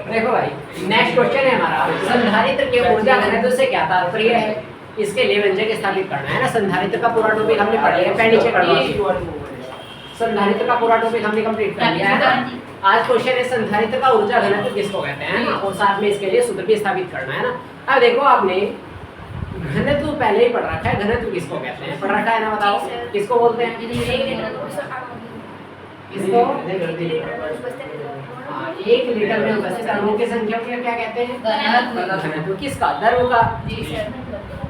देखो भाई, next question है हमारा, संधारित्र के ऊर्जा घनत्व से क्या तात्पर्य है? इसके लिए व्यंजक स्थापित करना है ना। संधारित्र का पूरा टॉपिक हमने पढ़ लिया है, नीचे करना। संधारित्र का पूरा टॉपिक हमने कंप्लीट कर लिया है ना। आज क्वेश्चन है संधारित्र का ऊर्जा घनत्व किसको कहते हैं ना, और साथ में इसके लिए सूत्र भी स्थापित करना है ना। अब देखो आपने घनत्व पहले ही पढ़ रखा है, घनत्व किसको कहते हैं पढ़ रखा है ना, बताओ किसको बोलते हैं? किसको? 1 लीटर में उपस्थित अणुओं की संख्या को क्या कहते हैं? घनत्व। किसका? द्रव का,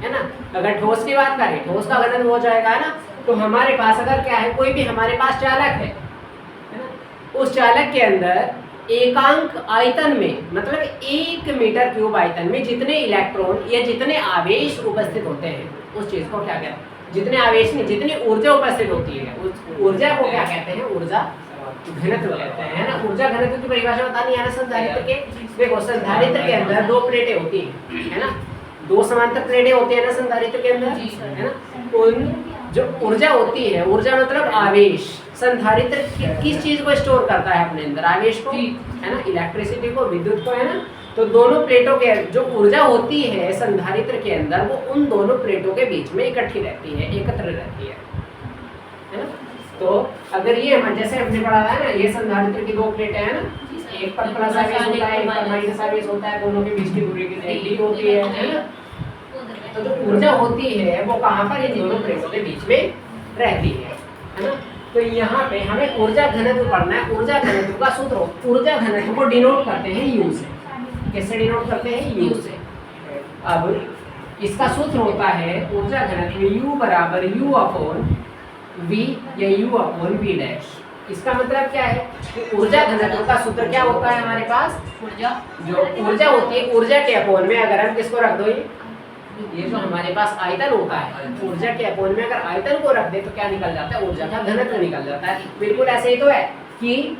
है ना। अगर ठोस की बात करें, ठोस का घनत्व हो जाएगा है ना। तो हमारे पास अगर क्या है, कोई भी हमारे पास चालक है ना, उस चालक के अंदर एकांक आयतन में, मतलब 1 मीटर क्यूब आयतन में जितने इलेक्ट्रॉन या जितने आवेश उपस्थित होते हैं, उस चीज को क्या कहते हैं? जितने आवेश में जितनी ऊर्जा उपस्थित होती है, उस ऊर्जा को क्या कहते हैं? ऊर्जा घनत्व कहते हैं, है ना। ऊर्जा घनत्व की परिभाषा बतानी है ना संधारित्र के। देखो संधारित्र के अंदर 2 प्लेटें होती हैं, है ना। 2 समांतर प्लेटें होती है ना संधारित्र के अंदर, है ना। उन जो ऊर्जा होती है, ऊर्जा मतलब आवेश, संधारित्र किस चीज को स्टोर करता है अपने अंदर? आवेश को, है ना, इलेक्ट्रिसिटी को, विद्युत को, है ना। तो दोनों प्लेटों के जो ऊर्जा होती है संधारित्र के अंदर, वो उन दोनों प्लेटों के बीच में इकट्ठी रहती है, एकत्र रहती है ना। तो अगर ये जैसे हमने पढ़ा था ना, ये संधारित्र की 2 प्लेटें हैं ना, एक पर प्लस आवेश होता है, एक पर माइनस आवेश होता है, दोनों के बीच की दूरी कितनी डी होती है ना। तो जो ऊर्जा होती है वो कहाँ पर? इन दोनों प्लेटों के बीच में रहती है ना। तो यहाँ पे हमें ऊर्जा घनत्व पढ़ना है। ऊर्जा घनत्व का सूत्र, ऊर्जा घनत्व को डिनोट करते हैं यू से। कैसे डिनोट करते हैं? यू से। अब इसका सूत्र होता है ऊर्जा घनत्व U बराबर U अपॉन V या U अपॉन V डैश। इसका मतलब क्या है? ऊर्जा घनत्व का सूत्र क्या होता है हमारे पास? जो ऊर्जा होती है, ऊर्जा के अपॉन में अगर हम किसको रख दो, ये जो हमारे पास आयतन होता है, ऊर्जा के अपॉन में अगर आयतन को रख दे तो क्या निकल जाता है? ऊर्जा का घनत्व निकल जाता है। बिल्कुल ऐसे ही तो है कि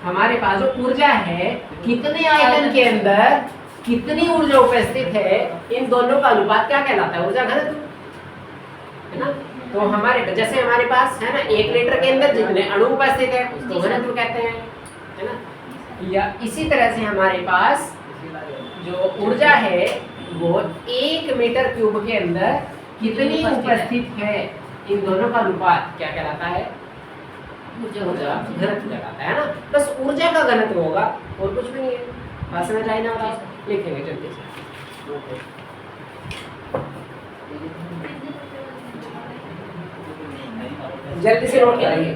हमारे पास जो ऊर्जा है, कितने आयतन के अंदर कितनी ऊर्जा उपस्थित है, इन दोनों का अनुपात क्या कहलाता है? ऊर्जा घनत्व, है ना। तो हमारे जैसे हमारे पास है ना, 1 लीटर के अंदर जितने अणु उपस्थित है उसको घनत्व कहते हैं, है ना। या इसी तरह से हमारे पास जो ऊर्जा है वो 1 मीटर क्यूब के अंदर कितनी उपस्थित है, इन दोनों का अनुपात क्या कहलाता है? ऊर्जा घनत्व कहलाता है ना। बस ऊर्जा का घनत्व होगा और कुछ भी नहीं है। बात समझ आई ना? लिखेंगे जल्दी से। जल्दी से नोट करेंगे।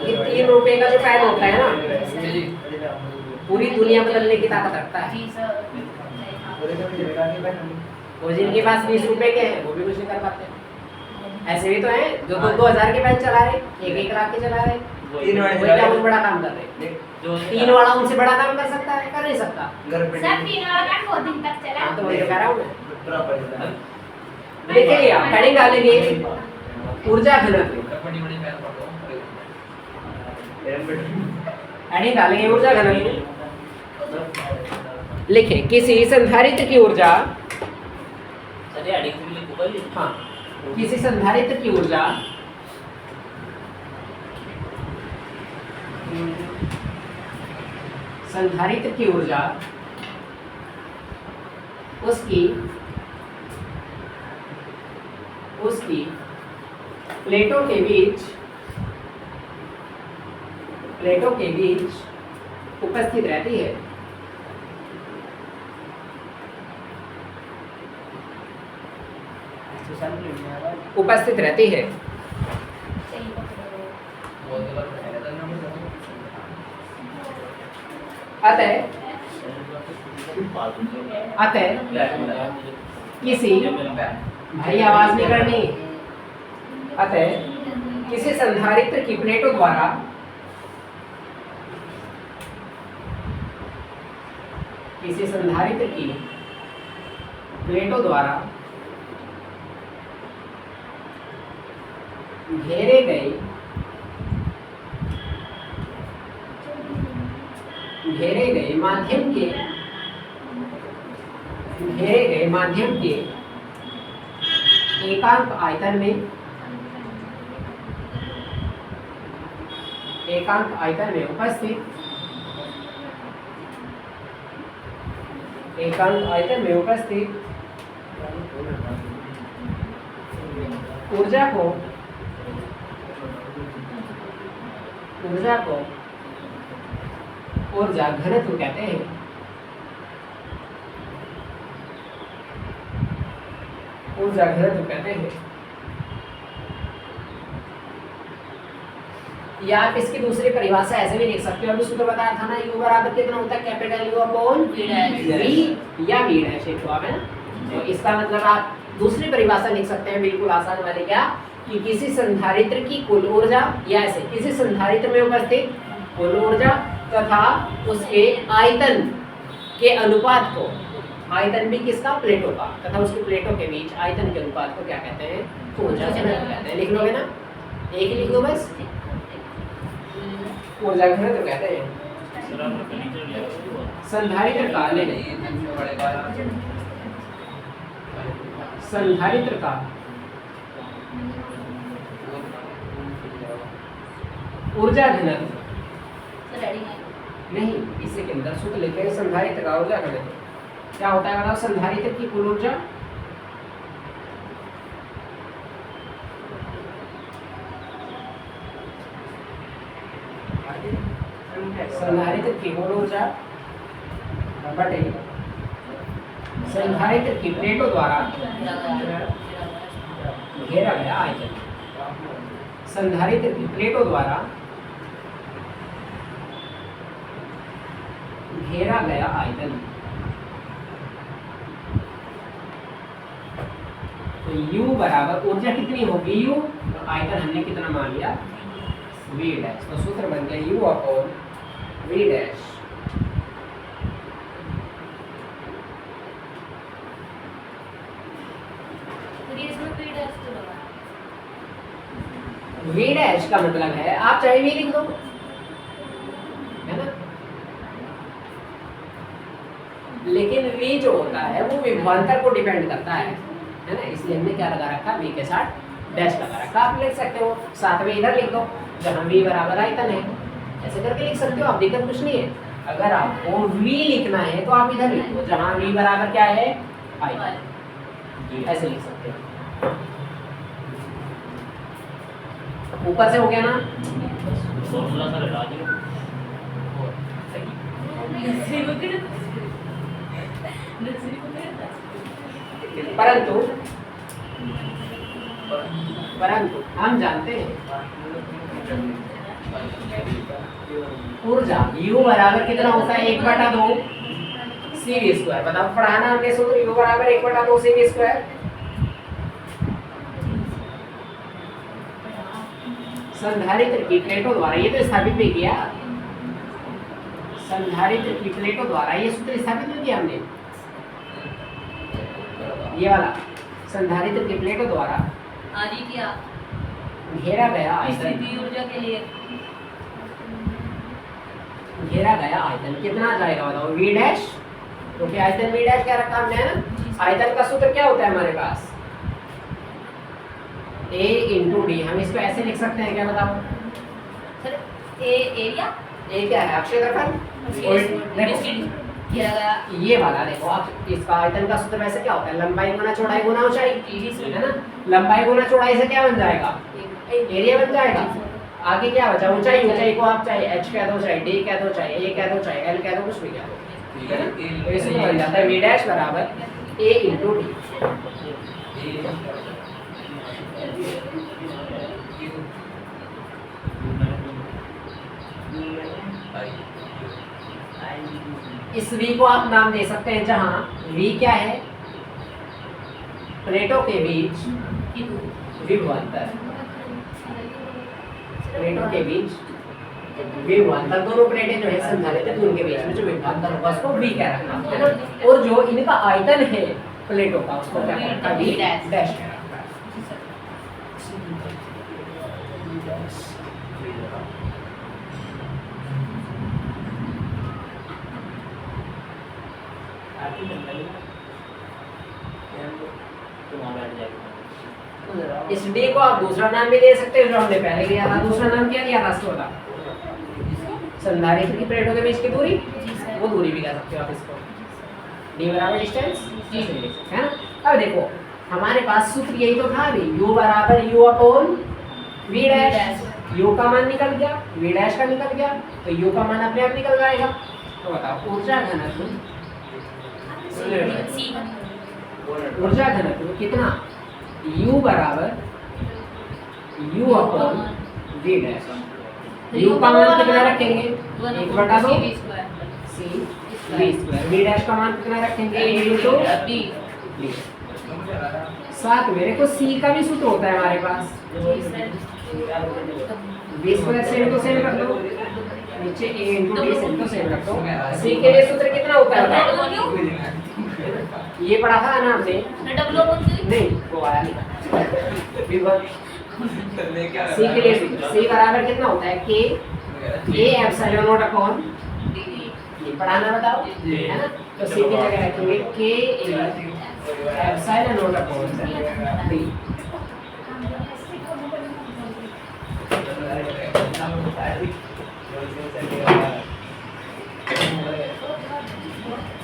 ये 3 रुपए का जो पेन होता है ना, पूरी दुनिया बदलने की ताकत रखता है। वो जिनके पास 20 रुपए के हैं वो भी कुछ नहीं कर पाते। ऐसे भी तो हैं जो 2,000 के पेन चला रहे, 1-1 लाख के चला रहे, क्या बहुत बड़ा काम कर रहे। जो 3 वाला उनसे बड़ा काम कर सकता है? कर नहीं सकता। सर 3 वाला काम बहुत दिन तक चला। तो वही कह रहा हूँ मैं। देखिए आप हेडिंग डालेंगे ऊर्जा घनत्व, हेडिंग डालेंगे ऊर्जा घनत्व। लिखें किसी संधारित्र की ऊर्जा, हाँ, किसी संधारित्र की ऊर्जा उसकी प्लेटों के बीच उपस्थित रहती है। उपस्थित रहती है। अतः किसी, भाई आवाज नहीं करनी, अतः किसी संधारित्र की प्लेटों द्वारा घेरे गए माध्यम के एकांक आयतन में एकांक आयतन में उपस्थित एकांक आयतन में उपस्थित ऊर्जा को ऊर्जा घनत्व कहते हैं। ऊर्जा घनत्व कहते हैं। या आप इसकी दूसरी परिभाषा ऐसे भी लिख सकते हो, अभी सूत्र बताया था ना, U बराबर कितना होता है, कैपिटल U अपॉन V या V डैश एक है ना। तो इसका मतलब आप दूसरी परिभाषा लिख सकते हैं बिल्कुल आसान वाली, क्या कि किसी संधारित्र की कुल ऊर्जा या ऐसे किसी संधारित्र में उपस्थित कुल ऊर्जा तथा उसके आयतन के अनुपात को, आयतन भी किसका, प्लेटों का, तथा उसके प्लेटों के बीच आयतन के अनुपात को क्या कहते हैं, ऊर्जा घनत्व कहते हैं। लिख लोगे ना, एक ही लिख लो बस, ऊर्जा घनत्व कहते हैं। संधारित्र का संधारित्र का ऊर्जा घनत्व नहीं, इसी के अंदर सूत्र लिखे हैं संधारित्र का ऊर्जा घनत्व क्या होता है बताओ। संधारित्र की कुल ऊर्जा संधारित्र की कुल ऊर्जा बटे संधारित्र की प्लेटों द्वारा घेरा गया आयतन। संधारित्र की प्लेटों द्वारा घेरा गया आयतन। तो U बराबर ऊर्जा कितनी होगी U, तो आयतन हमने कितना मान लिया V डैश। तो सूत्र बन गया U upon V dash. V dash का मतलब है आप चाहे V लिख दो, है ना, लेकिन V जो होता है वो विभवांतर को डिपेंड करता है ना, इसलिए हमने क्या लगा रखा, V के साथ डैश लगा रखा। आप लिख सकते हो साथ में इधर लिख दो, जहाँ V बराबर आयतन है, ऐसे करके लिख सकते हो आप, दिक्कत कुछ नहीं है। अगर आपको V लिखना है तो आप इधर लिख दो, जहाँ V बराबर क्या है, आयतन, ऐसे लिख सकते हो। ऊपर से हो गया ना, परंतु हम जानते हैं ऊर्जा U बराबर कितना होता है, 1/2 CV स्क्वायर। बताओ पढ़ाना हमने सूत्र, U बराबर 1/2 CV स्क्वायर। संधारित्र की प्लेटों द्वारा, ये तो स्थापित भी किया, संधारित्र की प्लेटों द्वारा ये सूत्र स्थापित नहीं किया हमने, ये वाला संधारित्र की प्लेटों द्वारा आदि किया घेरा गया आयतन, ऊर्जा के लिए घेरा गया आयतन कितना जाएगा बताओ, V डैश, क्योंकि आयतन V डैश क्या रखा हमने, है ना। आयतन का सूत्र क्या होता है हमारे पास, A इंटू डी। हम इसको ऐसे लिख सकते हैं क्या बताओ सर, ए एरिया, A क्या है, क्षेत्रफल, ये वाला देखो आप, इसका आयतन का सूत्र वैसे क्या होता है, लंबाई गुना चौड़ाई गुना ऊंचाई, है ना। लंबाई गुना चौड़ाई से क्या बन जाएगा, एरिया बन जाएगा। आगे क्या बचा, ऊंचाई, ऊंचाई को आप चाहे h कह दो, चाहे d कह दो, चाहे a कह दो, चाहे l कह दो, कुछ भी कह दो, ठीक है ना। तो इसमें बन जाता है V डैश बराबर A इंटू डी। इस V को आप नाम दे सकते हैं, जहाँ V क्या है, प्लेटों के बीच विभवांतर, प्लेटों के बीच विभवांतर, दोनों प्लेटें जो है संधारित्र, तो उनके बीच में जो विभवांतर होगा उसको V कह रखा है ना। और जो इनका आयतन है प्लेटों का, उसको क्या कह रखा, V डैश कह रखा है। इस D को आप दूसरा नाम भी दे सकते हो, जो हमने पहले लिया था। दूसरा नाम क्या लिया था इसको बता, संधारित्र की प्लेटों के बीच की दूरी, जी सर। वो दूरी भी कह सकते हो आप इसको। d बराबर डिस्टेंस जी। है ना। अब देखो हमारे पास सूत्र यही तो था अभी, u बराबर u upon v dash. u का मान निकल गया, v डैश का निकल गया, तो u का मान अपने आप निकल जाएगा। तो बताओ ऊर्जा घनत्व कितना, u बराबर u upon v dash. u का मान कितना रखेंगे, 1/2 c v square, v dash का मान कितना रखेंगे, इनटू d। साथ में देखो c का भी सूत्र होता है हमारे पास, v square same to same रख दो, नीचे a into d same to same रख दो। c के लिए सूत्र कितना होता है, ये पढ़ा था ना आपने, नहीं वो आया नहीं। c के लिए c बराबर कितना होता है, k a epsilon not upon, ये पढ़ाना बताओ है ना। तो c की जगह रखेंगे k a epsilon not upon d।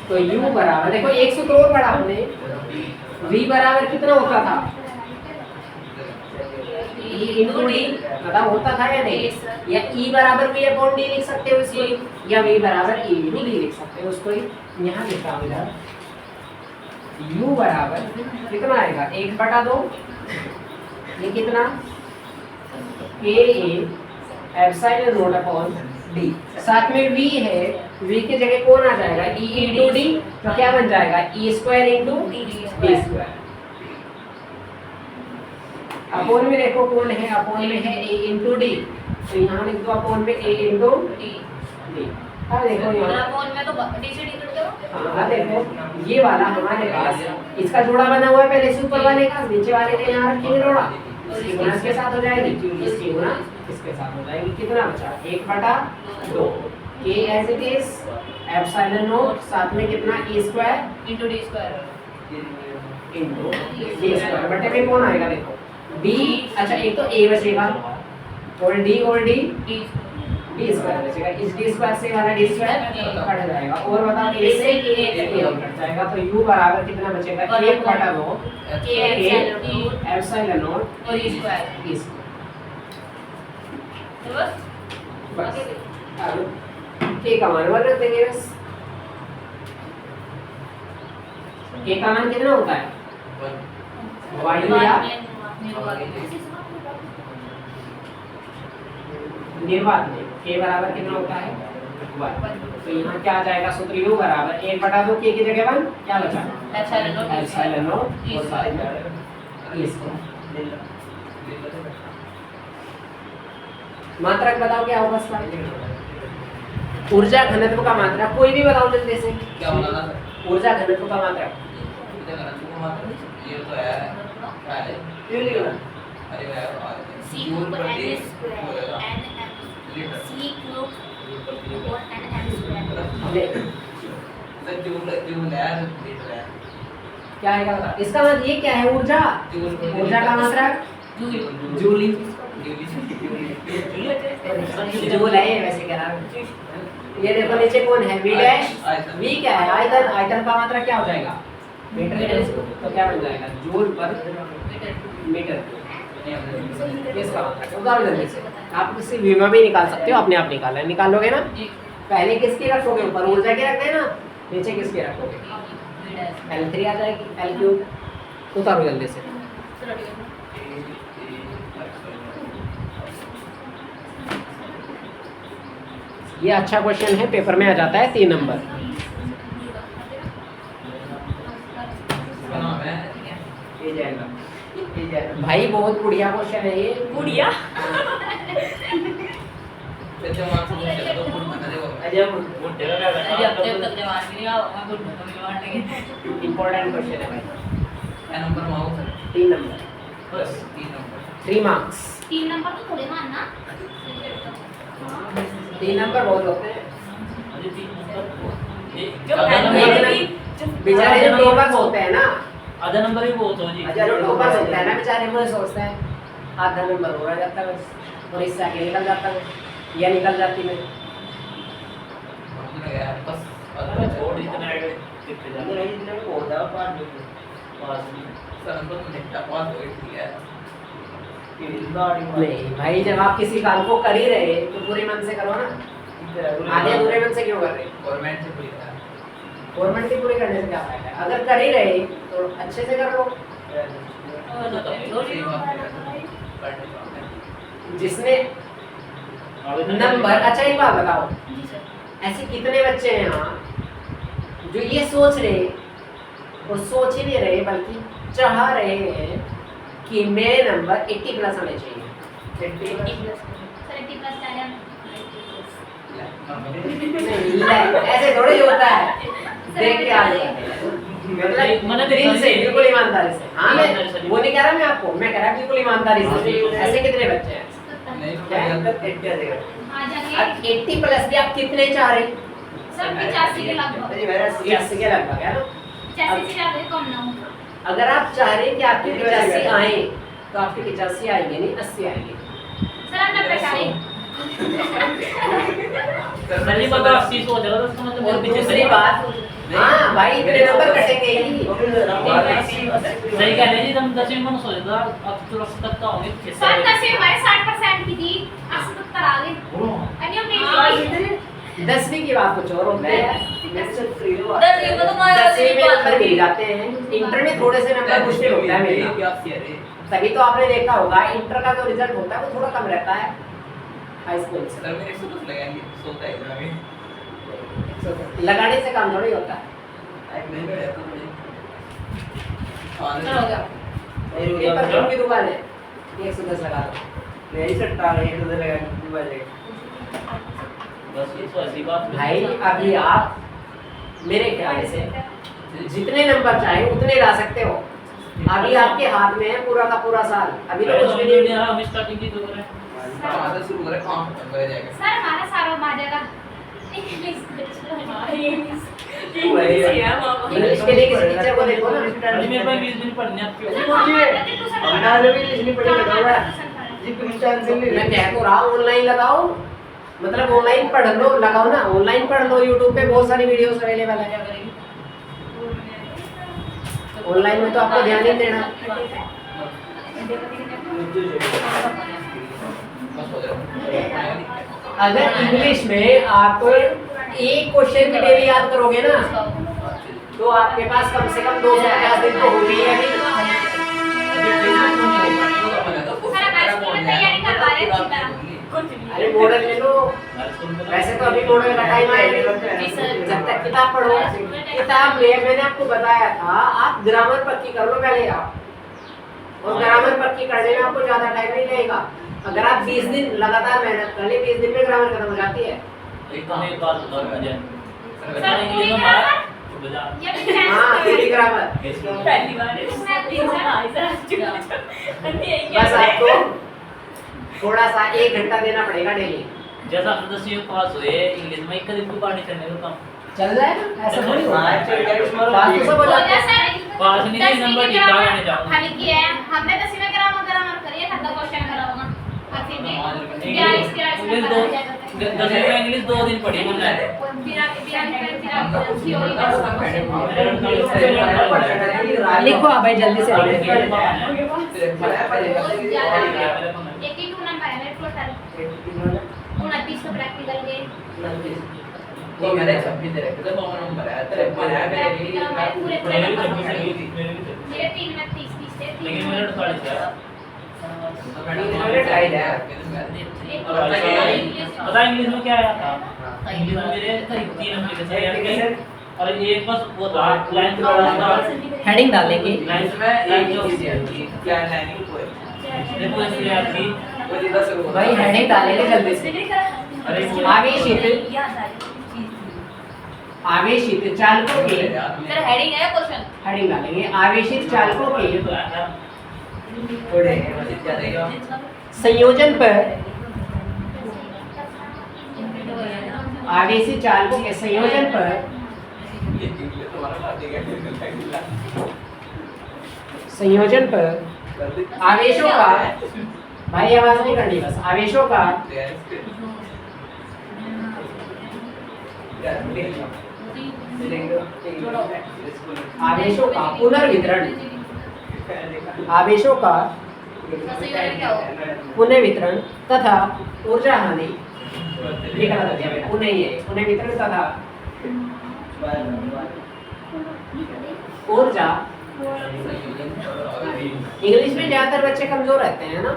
तो u बराबर देखो एक सूत्र और पढ़ा हमने, v बराबर कितना होता था, e इनटू d, बताओ होता था या नहीं, या e बराबर v अपॉन d लिख सकते हो इसको, या v बराबर e इनटू d लिख सकते हो उसको। यहाँ लिखा हूँ इधर u बराबर कितना आएगा, 1/2, ये कितना k a epsilon not upon d, साथ में v है, v की जगह कौन आ जाएगा, e इनटू d, तो क्या बन जाएगा, e square into d square. Upon में देखो कौन है, अपोन में है a इनटू d, तो यहाँ लिख दो अपोन में a इनटू d। अब देखो यहाँ हाँ देखो ये वाला हमारे पास इसका जोड़ा बना हुआ है पहले से ऊपर वाले का, नीचे वाले के यहाँ रखेंगे जोड़ा, इसकी गुणा इसके साथ हो जाएगी, इसकी गुणा इसके साथ हो जाएगी, कितना बचा 1/2 k as it is epsilon naught, साथ में कितना e square into D square into d square बटे में कौन आएगा देखो d, अच्छा एक तो a बचेगा और d d स्क्वायर बचेगा, इस d स्क्वायर से वाला d स्क्वायर कट जाएगा, और बताओ a से a कट जाएगा, तो u बराबर कितना बचेगा 1/2 k एप्सिलॉन नॉट और e स्क्वायर। e square. बस अब k का मान रख देंगे बस, k का मान कितना होता है, वायु या निर्वात में k बराबर कितना होता है 1, तो यहाँ क्या आ जाएगा सूत्र u बराबर 1/2 k की जगह 1 क्या बचा एप्सिलॉन नॉट और साथ में e स्क्वायर। मात्रक बताओ क्या होगा इसका, ऊर्जा घनत्व का मात्रक कोई भी बताओ जल्दी से, क्या होगा ऊर्जा घनत्व का मात्रक, ये तो है क्या है, ये लिखो अरे यार c cube n square n c cube और n m square. Sir joule यार लीटर है, क्या आएगा बता, इसका मतलब ये क्या है ऊर्जा, ऊर्जा का मात्रक जूल, जूल है ये वैसे कह रहा हूं। ये देखो नीचे कौन है v डैश, v क्या है आयतन, आयतन का मात्रक क्या हो जाएगा मीटर, तो क्या बन जाएगा जूल पर मीटर, इसका मात्रक उदाहरण जल्दी से आप किसी विमा भी निकाल सकते हो, अपने आप निकालना है, निकालोगे ना, पहले किसकी रखोगे ऊपर ऊर्जा के रखते हैं ना, नीचे किसके रखोगे L3 आ जाएगी, L3 उतारो जल्दी से। ये अच्छा क्वेश्चन है, पेपर में आ जाता है 3 नंबर। ये जाएगा भाई, बहुत बढ़िया क्वेश्चन है ये, गुड़िया सच्चे मार्क्स में चलो तो फुल बता दे वो अरे अब तक जवान भी नहीं आओ, मैं गुड में जवान नहीं। इंपॉर्टेंट क्वेश्चन है भाई, क्या नंबर में आओ सर, 3 नंबर बस 3 नंबर, 3 मार्क्स, 3 नंबर तो थोड़े मानना, 3 नंबर बहुत होते हैं जो बेचारे, जो टॉपर्स होते हैं ना, आधा नंबर ही बहुत हो जी, अच्छा जो टॉपर्स होते हैं ना बेचारे, वो सोचते हैं आधा नंबर हो रहा जाता है बस, और इससे आगे निकल जाता है या निकल जाती है। में गया बस अरे छोड़ इतने आगे कितने जा रहे हैं पास में सर नंबर तो निकटा पास हो गई ठीक है नहीं भाई, जब आप किसी काम को कर ही रहे तो पूरे मन से करो ना, आधे अधूरे मन से क्यों कर रहे? गवर्नमेंट से पूरी करा गवर्नमेंट की पूरी करने से क्या फायदा है? अगर कर ही रहे तो अच्छे से कर लो। जिसने नंबर, अच्छा एक बात बताओ, जी सर। ऐसे कितने बच्चे हैं यहाँ जो ये सोच रहे और सोच ही नहीं रहे बल्कि चाह रहे हैं कि मेरे नंबर 80 प्लस होने चाहिए। 80 सर 80 प्लस टाइम नहीं, ऐसे थोड़ी होता है। देख के आ जाता है। मतलब दिल से, बिल्कुल ईमानदारी से। हाँ, मैं वो नहीं कह रहा मैं आपको, मैं कह रहा बिल्कुल ईमानदारी से। ऐसे कितने बच्चे हैं? नहीं क्या है? आ जाएंगे अब 80 प्लस भी आप कितने चाह रहे? सर 85 के लगभग 80 के लगभग है ना। 85 से ज्यादा कम ना हो। अगर आप चाह रहे हैं कि आपके 85 आए तो आपके 85 आएंगे नहीं, 80 आएंगे। सर आप 90 चाहें। सर ये पता 80 सोच रहा था, उसका मतलब और मेरे पीछे दूसरी बात, हाँ भाई इतने नंबर कटेंगे ही। सही कह रहे जी, तुम 10वीं में सोच रहा अब तो 70 तक होंगे। सर 10वीं हमारे 60% की थी, 70 आ गए। अभी हम नहीं 10वीं की बात कुछ और होती है। 10वीं में तो 10वीं में नंबर मिल जाते हैं, इंटर में थोड़े से नंबर मुश्किल होता है मिलना। तभी तो आपने देखा होगा इंटर का जो रिजल्ट होता है वो थोड़ा कम रहता है हाई स्कूल से। सर मेरे से कुछ लगाएंगे सोता है इधर आगे लगाने से काम थोड़ी होता है। नहीं बैठा तो मुझे सर हो गया। ये परफ्यूम की दुकान है, 110 लगा दो। बस ये तो ऐसी बात भाई अभी आप मेरे ख्याल से जितने नंबर चाहे उतने ला सकते हो। अभी आपके हाथ में है पूरा का पूरा साल, अभी तो कुछ भी नहीं। हम स्टार्टिंग की तो कर रहे हैं। आधा शुरू करे काम खत्म कर जाएगा सर हमारा सारा आ जाएगा। इंग्लिश इंग्लिश के लिए किसी टीचर को देखो ना। अरे मेरे पास इंग्लिश नहीं पढ़नी आपकी मैं कह तो रहा हूँ ऑनलाइन लगाओ, मतलब ऑनलाइन पढ़ लो, लगाओ ना ऑनलाइन पढ़ लो। यूट्यूब पे बहुत सारी वीडियोस अवेलेबल है। ऑनलाइन में तो आपको ध्यान ही देना। बस हो जाएगा अगर इंग्लिश में आप एक क्वेश्चन की डेली याद करोगे ना तो आपके पास कम से कम 250 दिन तो होगी ही अभी। अरे मॉडल ले लो, वैसे तो अभी मॉडल का टाइम आएगा। जब तक किताब पढ़ो, किताब में मैंने आपको बताया था आप ग्रामर पक्की कर लो पहले आप, और ग्रामर पक्की करने में आपको ज्यादा टाइम नहीं लगेगा। अगर आप 20 दिन लगातार मेहनत कर ले, 20 दिन में ग्रामर खत्म हो जाती है। एक बात बताओ मुझे, सर इंग्लिश में हमारा बजा हाँ पूरी ग्रामर। पहली बार बस आपको थोड़ा सा 1 घंटा देना पड़ेगा डेली। जैसा आप 10वीं पास हुए इंग्लिश में एक दिन को पढ़ने चलने का काम चल जाएगा, ऐसा थोड़ी होता है। पास तो सब हो जाता है। पास नहीं थी, नंबर ठीक ठाक आने जाओ। हल किया है हमने 10वीं में ग्रामर करिए, ठंडा क्वेश्चन करा होगा आखिर में 42 इंग्लिश दो 10वीं में इंग्लिश 2 दिन पढ़ी हमने। लिखो आप भाई जल्दी से। 82 नंबर है मेरे टोटल, 29 तो प्रैक्टिकल के। वो मैंने 26 दे रखे थे, वो नंबर है तेरे पर है मेरे मेरे भी 26 मेरे भी 26। मेरे 3 में 30 थे। लेकिन मेरे 48 है। पता इंग्लिश में क्या आया था? इंग्लिश में मेरे 3 एप्लीकेशन याद गई और एक बस वो था लाइन पे डालना था, हेडिंग डालेंगे। लाइन इसमें एक जो क्या लाइनिंग कोई देखो इसलिए आपकी वो जितना से वो भाई हेडिंग डालेंगे जल्दी से। अरे आवेशित आवेशित चालकों के सर हेडिंग है क्वेश्चन। हेडिंग डालेंगे। आवेशित चालकों ये के तो आया था। थोड़े ज्यादा संयोजन पर आवेशित चालकों के संयोजन पर ये तुम्हारा बात है संयोजन पर आवेशों का, भाई आवाज नहीं करनी, बस आवेशों का आवेशों का पुनर्वितरण, आवेशों का पुनर्वितरण तथा ऊर्जा हानि, ये गलत हो गया, पुनः ही है, पुनर्वितरण तथा ऊर्जा। इंग्लिश में ज्यादातर बच्चे कमजोर रहते हैं ना,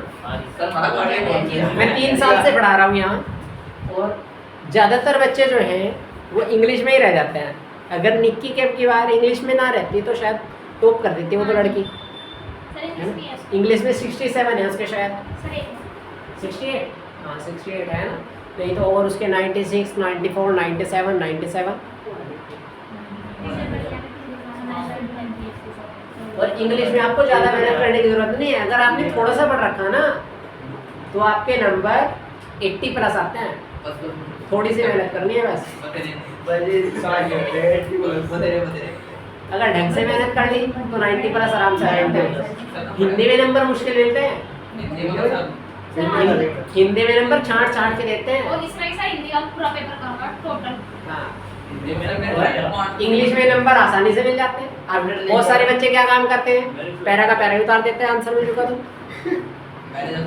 मैं 3 साल से पढ़ा रहा हूँ यहाँ, और ज्यादातर बच्चे जो हैं वो इंग्लिश में ही रह जाते हैं। अगर निक्की की बार इंग्लिश में ना रहती तो शायद टॉप कर देती वो तो लड़की। इंग्लिश में 67 है उसके, शायद 68, हाँ 68 है ना, नहीं तो और उसके 96, 94, 97, 97। और इंग्लिश में आपको ज़्यादा मेहनत करने की ज़रूरत नहीं है। अगर आपने थोड़ा सा पढ़ रखा ना तो आपके नंबर 80 प्लस आते हैं। थोड़ी सी मेहनत करनी है बस। अगर ढंग से मेहनत कर ली तो 90 प्लस आराम से आ जाते हैं। हिंदी में नंबर मुश्किल मिलते हैं, हिंदी में नंबर छांट छांट के देते हैं। और इसमें ऐसा हिंदी का पूरा पेपर करूंगा टोटल। हाँ, इंग्लिश में नंबर आसानी से मिल जाते हैं। अब बहुत सारे बच्चे क्या काम करते हैं, पैरा का पैरा उतार देते हैं, आंसर मिल चुका तो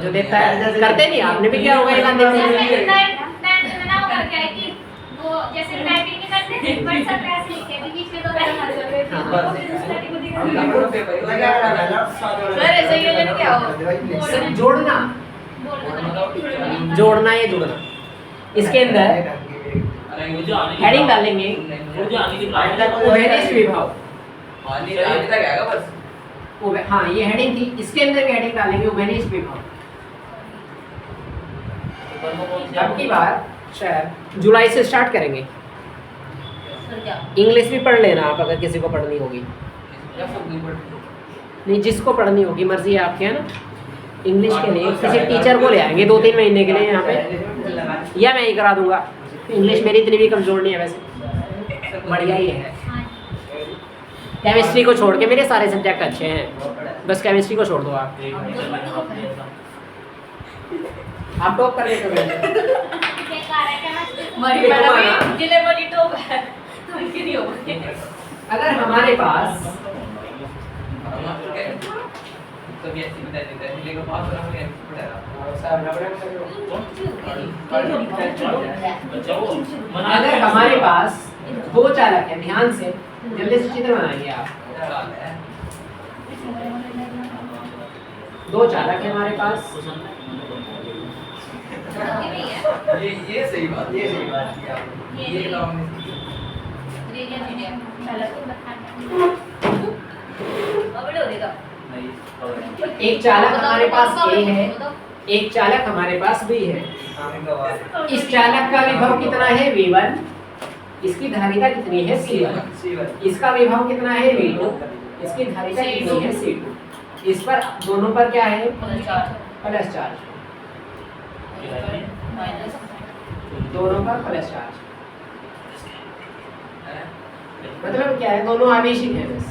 जो देता है करते नहीं। आपने भी क्या होगा ये काम देखते हैं। वो जैसे टाइपिंग नहीं करते बट सब ऐसे लिखे भी बीच में तो पैरा मार देते हैं। सर ऐसे ही हो क्या हो सिर्फ जोड़ना, जोड़ना ये जोड़ना। इसके अंदर हेडिंग डालेंगे उभयनिष्ठ विभाव। हाँ ये हेडिंग थी, इसके अंदर भी हेडिंग डालेंगे उभयनिष्ठ विभाव। अब की बार शायद जुलाई से स्टार्ट करेंगे। इंग्लिश भी पढ़ लेना आप अगर किसी को पढ़नी होगी। नहीं, जिसको पढ़नी होगी मर्जी है आपकी, है ना। इंग्लिश के लिए किसी टीचर को ले आएंगे 2-3 महीने के लिए यहाँ पे, या मैं ही करा दूंगा। इंग्लिश मेरी इतनी भी कमजोर नहीं है वैसे, बढ़िया ही है। केमिस्ट्री को छोड़ के मेरे सारे सब्जेक्ट अच्छे हैं, बस केमिस्ट्री को छोड़ दो आप टॉप कर लेते हो। अगर हमारे पास अगर हमारे पास 2 चालक है, ध्यान से जल्दी से चित्र बनाइए आप। 2 चालक है हमारे पास, ये सही बात, ये सही बात ये एक चालक हमारे पास A है, एक चालक हमारे पास B है। इस चालक का विभव कितना है V1, इसकी धारिता कितनी है C1, इसका विभव कितना है V2, इसकी धारिता कितनी है C2। इस पर दोनों पर क्या है प्लस चार्ज, दोनों पर प्लस चार्ज। मतलब क्या है, दोनों आवेशित है बस,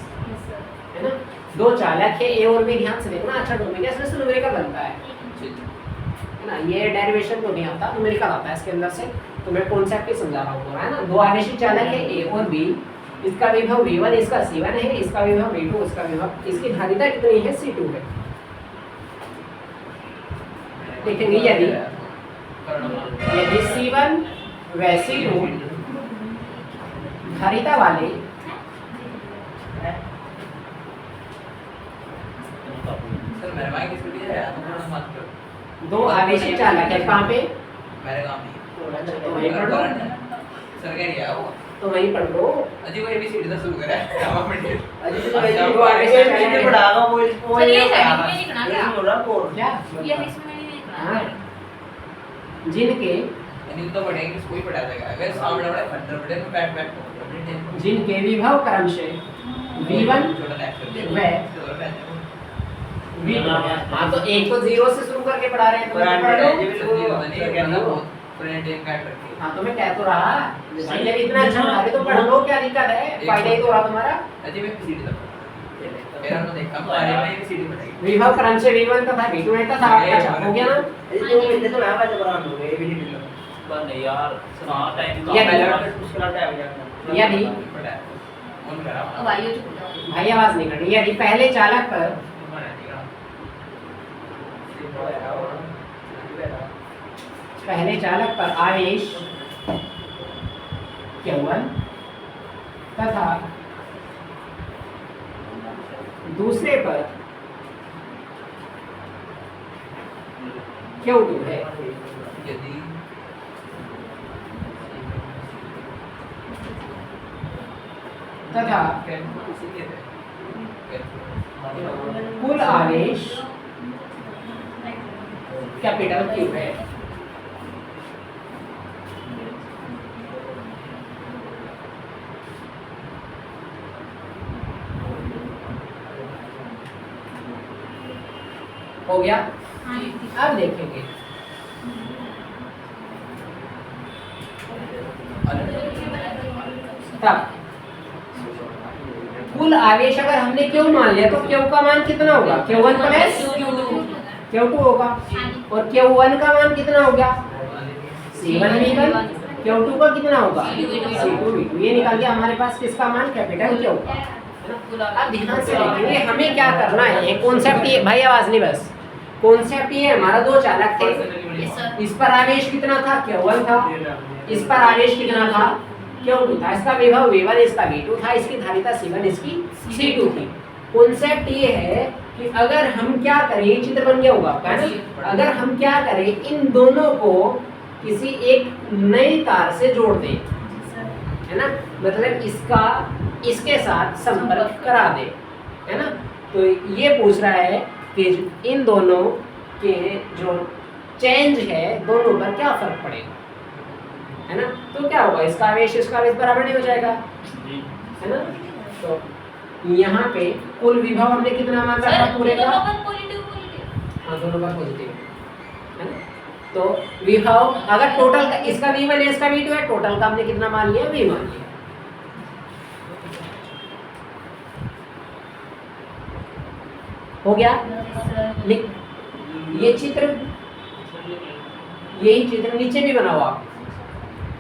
है ना। 2 चालक है A और B, ध्यान से देखना। अच्छा डोमिनेशन से न्यूमेरिकल बनता है ना, ये डेरिवेशन तो नहीं आता, न्यूमेरिकल आता है इसके अंदर से। तो मैं कॉन्सेप्ट ही समझा रहा हूँ पूरा, है ना। 2 आवेशित चालक है A और B, इसका विभव V1, इसका C1 है, इसका विभव V2, इसका विभव, इसकी धारिता कितनी है C2 है। देखेंगे यदि C1 व C2 धारिता वाले दो आवेशित चालक है, कहाँ पे मेरे गांव में। तो वहीं पढ़ लो, सरकारी है वो। तो वहीं पढ़ लो। अजी वो एबीसीडी से शुरू करा है गवर्नमेंट। अजी तो दो आवेशित चालक पढ़ागा वो सर ये साइड में लिखना क्या क्या ये इसमें नहीं लिखना। हाँ, जिनके अनिल तो पढ़ेंगे कोई पढ़ा देगा। अगर सामने बड़े फंडर बड़े में बैठ बैठ जिनके विभव क्रम से V1 छोटा लेक्चर व V2। हाँ तो एक को 0 से शुरू करके पढ़ा रहे हैं, तो पढ़ लो। हाँ तो मैं कह तो रहा भाई, जब इतना अच्छा बना रहे तो पढ़ लो, क्या दिक्कत है, फायदा ही तो रहा तुम्हारा। अजी मैं एबीसीडी तक मेरा तो देखा हमारे में एबीसीडी पढ़ाई। विभव क्रम से V1 तथा V2 है तथा। अच्छा हो गया ना। पर नहीं यार हाँ टाइम या का यदि भाई आवाज नहीं कर रही, यदि पहले चालक पर आवेश Q1 तथा दूसरे पर Q2 है, तथा कुल आवेश कैपिटल Q है। हो गया। अब देखेंगे तब कुल आवेश अगर हमने क्यों मान लिया तो क्यू का मान कितना होगा, Q1 प्लस Q2 होगा, और Q1 का मान कितना हो गया, C1V1, Q2 का कितना होगा, C2V2। ये निकल गया हमारे पास किसका मान, कैपिटल Q का। अब ध्यान से देखेंगे हमें क्या करना है। कॉन्सेप्ट ये भाई आवाज नहीं, बस कॉन्सेप्ट ये हमारा दो चालक थे, इस पर आवेश कितना था, Q1 था, इस पर आवेश कितना था, Q2 था, इसका विभव V1, इसका V2 था, इसकी धारिता C1, इसकी C2 थी। कॉन्सेप्ट ये है कि अगर हम क्या करें, ये चित्र बन गया होगा आपका ना, अगर हम क्या करें इन दोनों को किसी एक नई तार से जोड़ दें, है ना, मतलब इसका इसके साथ संपर्क करा दे, है ना। तो ये पूछ रहा है कि इन दोनों के जो चेंज है दोनों पर क्या फर्क पड़ेगा, है ना। तो क्या होगा, इसका आवेश बराबर नहीं हो जाएगा, है ना। तो यहाँ पे कुल विभव हमने कितना मान रखा पूरे का, हाँ दोनों पर पॉजिटिव है ना। तो विभव अगर टोटल का इसका V1 है, इसका V2 है, टोटल का हमने कितना मान लिया, V मान लिया। हो गया। ये चित्र, यही चित्र नीचे भी बनाओ आप,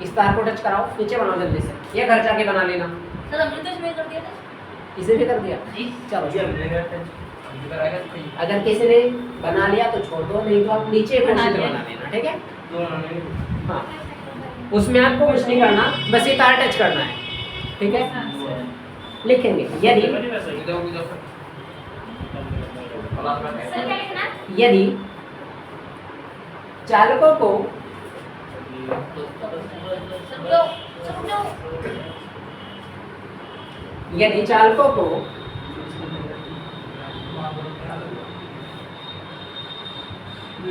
इस तार को टच कराओ, नीचे बनाओ जल्दी से, ये घर जाके बना लेना। सर हमने तो इसमें कर दिया था, इसे भी कर दिया, चलो अगर किसी ने बना लिया तो छोड़ दो, नहीं तो आप नीचे को चित्र बना लेना, ठीक है। हाँ उसमें आपको कुछ नहीं करना, बस ये तार टच करना है, ठीक है। लिखेंगे यदि चालकों को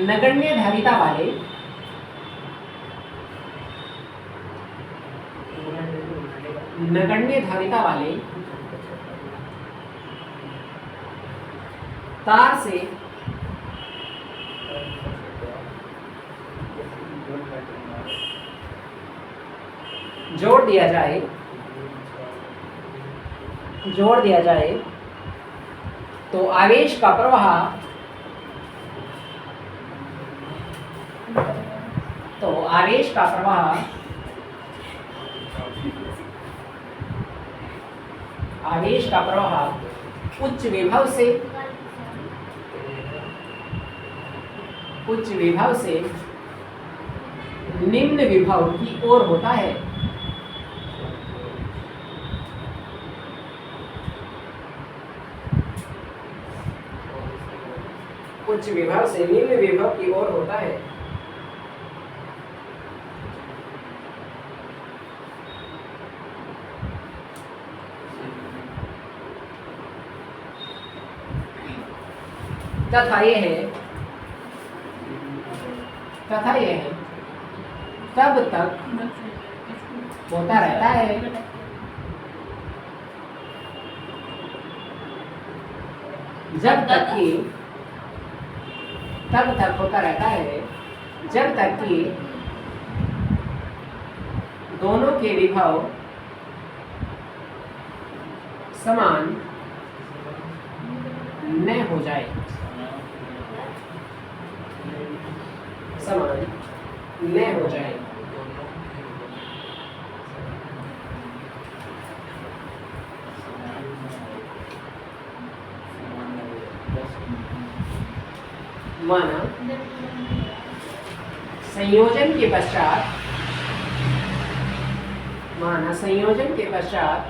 नगण्य धारिता वाले तार से जोड़ दिया जाए तो आवेश का प्रवाह उच्च विभव से निम्न विभव की ओर होता है। उच्च विभव से निम्न विभव की ओर होता है। तथा यह तब तक होता रहता है जब तक कि दोनों के विभव समान न हो जाए, माना संयोजन के पश्चात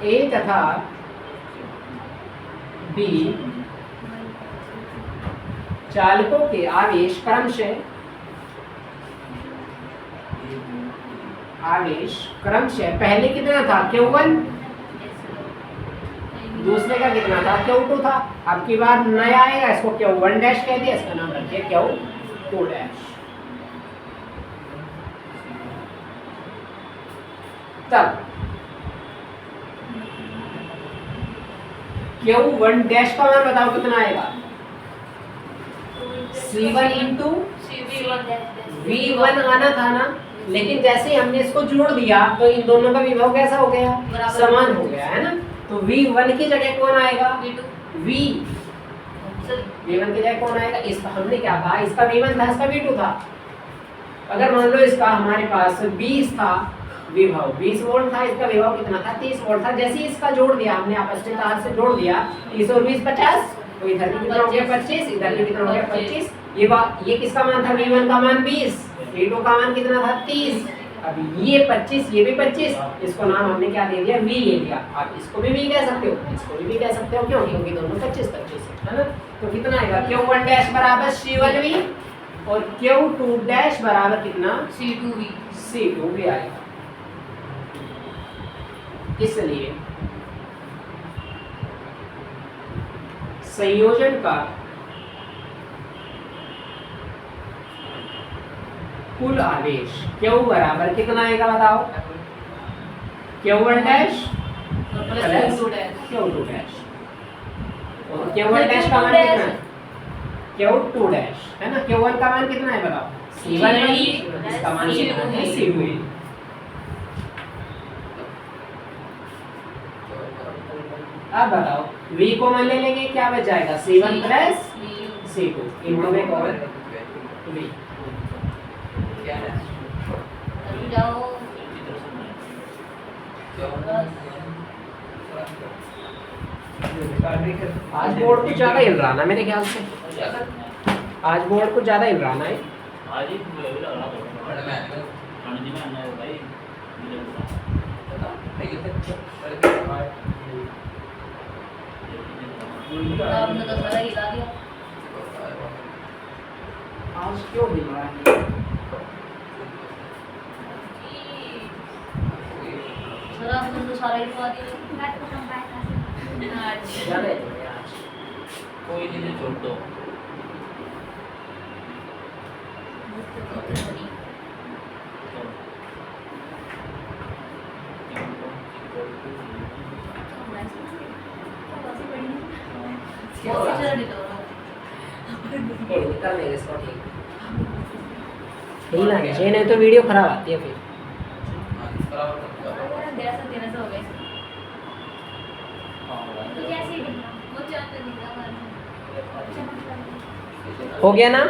A तथा B चालकों के आवेश क्रमशः पहले कितना था Q1, दूसरे का कितना था Q2 था। अब की बार नया आएगा, इसको Q1 डैश कह दिया, इसका नाम रखिए Q2 डैश। तब Q1 डैश का मान बताओ कितना आएगा, C1 इंटू V1 आना था ना, लेकिन जैसे ही हमने इसको जोड़ दिया तो इन दोनों का विभव कैसा हो गया, समान हो गया है ना। तो V1 की जगह कौन आएगा, V1 की जगह कौन आएगा, इसका हमने क्या कहा, इसका V1 था, इसका V2 था। अगर मान लो इसका हमारे पास 20 था विभव, 20 वोल्ट था, इसका विभव कितना था 30 वोल्ट था। जैसे ही इसका जोड़ दिया हमने, आपस में तार से जोड़ दिया, 30 और 20 50, तो इधर भी कितना हो गया 25, इधर भी कितना हो गया 25। ये किसका मान था, V1 का मान 20, V2 का मान कितना था 30। अब ये 25, ये भी 25, इसको नाम हमने क्या दे दिया, V ले लिया। आप इसको भी V कह सकते हो, इसको भी V कह सकते हो, क्यों, क्योंकि दोनों 25 है ना। तो कितना आएगा, Q1 डैश बराबर C1V और Q2 डैश बराबर कितना, C2V आएगा। इसलिए संयोजन का कुल आवेश Q बराबर कितना आएगा बताओ, Q1 dash plus Q2 dash, और Q1 डैश का मान कितना है, Q2 डैश है ना। Q1 का मान कितना है बताओ, C1, इसका मान कितना है C2। अब बताओ V को मान ले लेंगे, क्या बच जाएगा, C1 प्लस C2 इनमें में कौन V। आज बोर्ड कुछ ज्यादा हिल रहा ना मेरे ख्याल से, आज बोर्ड कुछ ज्यादा हिल रहा ना है। आज ही मुझे भी लग रहा था रणजी में आना है भाई, आपने तो सारा हिला दिया। आज क्यों हिल रहा है, सर आपने तो सारा हिलवा दिया। ज्यादा हिल रहा है आज। कोई नहीं छोड़ दो। हिलना क्या चाहिए, नहीं तो वीडियो खराब आती है फिर। हो गया ना,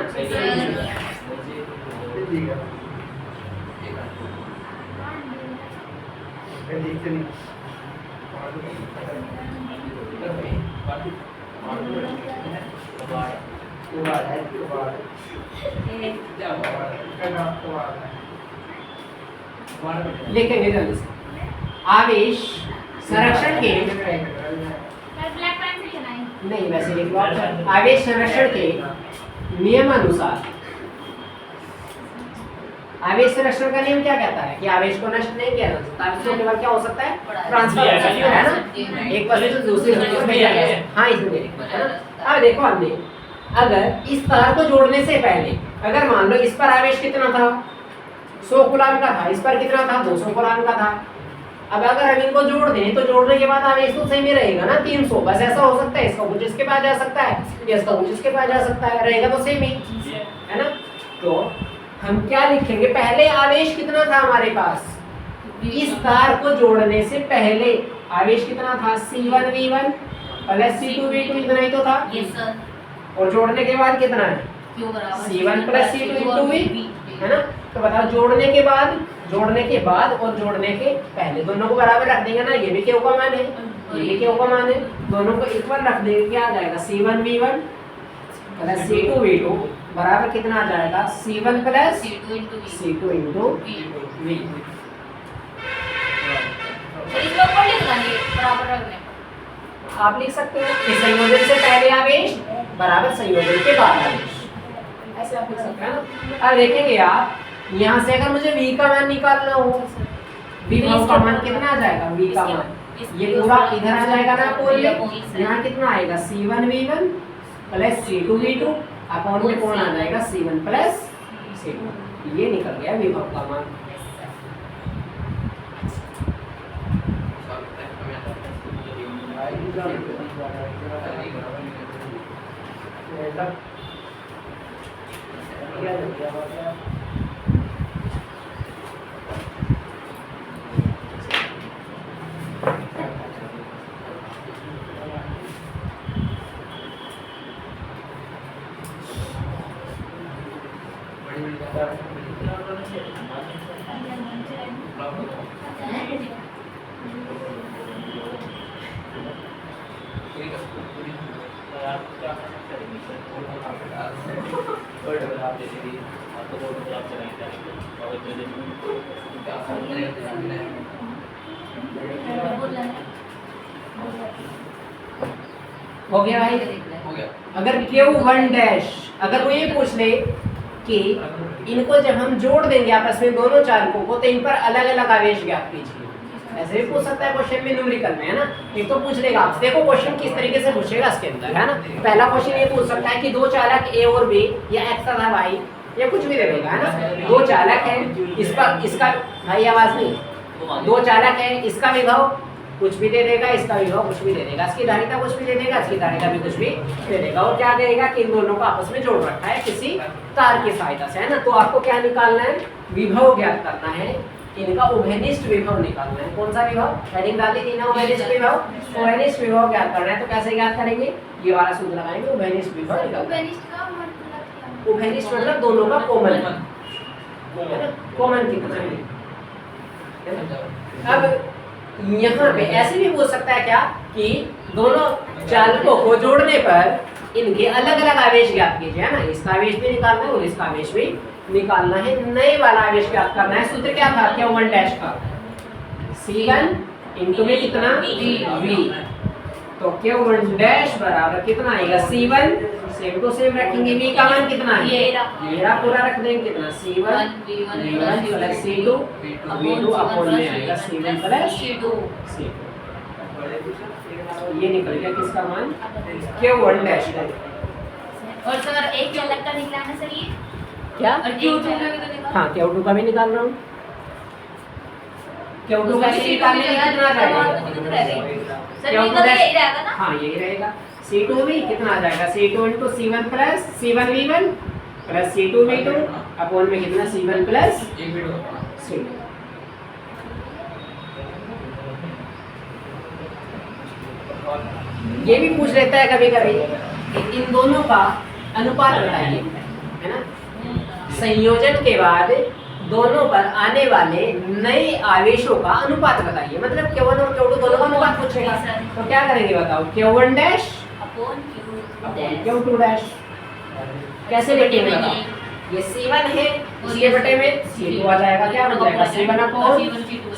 लिखेंगे जल्दी से। आवेश संरक्षण के, नहीं वैसे लिख लो, आवेश संरक्षण के नियमानुसार, आवेश संरक्षण का नियम क्या कहता है कि आवेश को नष्ट नहीं किया जा सकता, आवेश केवल क्या हो सकता है, ट्रांसफर हो सकता है ना, एक वस्तु से दूसरी वस्तु में जाएगा। हाँ इसमें है ना। अब देखो हमने अगर इस तार को जोड़ने से पहले, अगर मान लो इस पर आवेश कितना था 100 कूलाम का था, इस पर कितना था 200 कूलाम का था। अब अगर हम इनको जोड़ दें तो जोड़ने के बाद आवेश तो सेम ही रहेगा ना 300, बस ऐसा हो सकता है इसका कुछ इसके पास जा सकता है, इसका कुछ इसके पास जा सकता है, रहेगा तो सेम ही है ना। तो हम क्या लिखेंगे, पहले आवेश कितना था हमारे पास, इस तार को जोड़ने से पहले आवेश कितना था C1V1 प्लस C2V2, इतना ही तो था। Yes sir. और जोड़ने के बाद कितना है क्यों बराबर C1 plus C2 into V, है ना। तो बताओ जोड़ने के बाद और जोड़ने के पहले दोनों को बराबर रख देंगे ना, ये भी क्यू का मान है ये भी क्यों का मान है, दोनों को इक्वल रख देंगे, क्या आ जाएगा C1V1 प्लस C2V2 बराबर कितना आ जाएगा C1 plus C2 into V। इसको ऊपर लिख देंगे बराबर रखने आप लिख सकते हो कि संयोजन से पहले आवेश बराबर संयोजन के बाद आवेश, ऐसे आप लिख सकते हैं ना। अब देखेंगे आप यहाँ से अगर मुझे V का मान निकालना हो, विभव का मान कितना आ जाएगा V का मान, ये पूरा इधर आ जाएगा ना पोल में, यहाँ कितना आएगा C1V1 प्लस C2V2 अपॉन में कौन आ जाएगा C1 प्लस C2, ये निकल गया विभव का मान। हो गया भाई। हो गया। अगर Q1 डैश, अगर वो ये पूछ ले कि इनको जब हम जोड़ देंगे आपस में दोनों चालकों को तो इन पर अलग अलग आवेश ज्ञात कीजिए, ऐसे भी पूछ सकता है क्वेश्चन में न्यूमेरिकल में, है ना। एक तो पूछ लेगा आपसे, देखो क्वेश्चन किस तरीके से पूछेगा इसके अंदर, है ना। पहला क्वेश्चन ये पूछ सकता है कि दो चालक A और B या X तथा Y या कुछ भी दे देगा, है ना। दो चालक है, इसका भाई आवाज नहीं, दो चालक है, इसका विभव कुछ भी दे देगा, इसका विभव कुछ भी दे देगा, इसकी धारिता कुछ भी दे देगा, इसकी धारिता भी कुछ भी दे देगा, और क्या करेगा कि इन दोनों को आपस में जोड़ रखा है किसी तार की सहायता से, है ना। तो आपको क्या निकालना है, विभव ज्ञात करना है, इनका उभयनिष्ठ विभव निकालना है। कौन सा विभव, हेडिंग डाल दी थी ना, उभयनिष्ठ विभव। उभयनिष्ठ विभव ज्ञात करना है, तो कैसे ज्ञात करेंगे, ये वाला सूत्र लगाएंगे, उभयनिष्ठ विभव निकालना। उभयनिष्ठ मतलब दोनों का कॉमन, कॉमन कितना है। अब यहाँ पे ऐसे भी पूछ सकता है क्या कि दोनों चालकों को जोड़ने पर इनके अलग अलग आवेश ज्ञात कीजिए, है ना। इसका आवेश भी निकालना है और इसका आवेश भी निकालना है, नए वाला आवेश ज्ञात करना है। सूत्र क्या था Q1 डैश का, C1 इंटू में कितना V, तो Q1 डैश बराबर कितना आएगा C1, सेम टू सेम रखेंगे, V का मान कितना है, ये पूरा रख देंगे, कितना C1 V1 plus C2 V2 upon में आएगा C1 प्लस C2। ये निकल गया किसका मान, Q1 डैश का। और सर एक चालक का निकलाना सर ये क्या, और Q2 का भी तो निकाल, हाँ Q2 का भी निकाल रहा हूँ। Q2 का निकालने में कितना जाएगा, सर ये तो यही रहेगा ना, हाँ यही रहेगा। C2 भी कितना आ जाएगा, C2 into C1 plus C1V1 plus C2V2 upon में कितना C1 प्लस C2। ये भी पूछ लेता है कभी कभी इन दोनों का अनुपात बताइए, है ना। संयोजन के बाद दोनों पर आने वाले नए आवेशों का अनुपात बताइए, मतलब Q1 और Q2 दोनों का अनुपात पूछेगा, तो क्या करेंगे बताओ, Q1 dash upon Q2 dash. कैसे लिखेंगे बताओ, ये C1 है, इसके बटे में C2 आ जाएगा, क्या बन जाएगा C1 अपॉन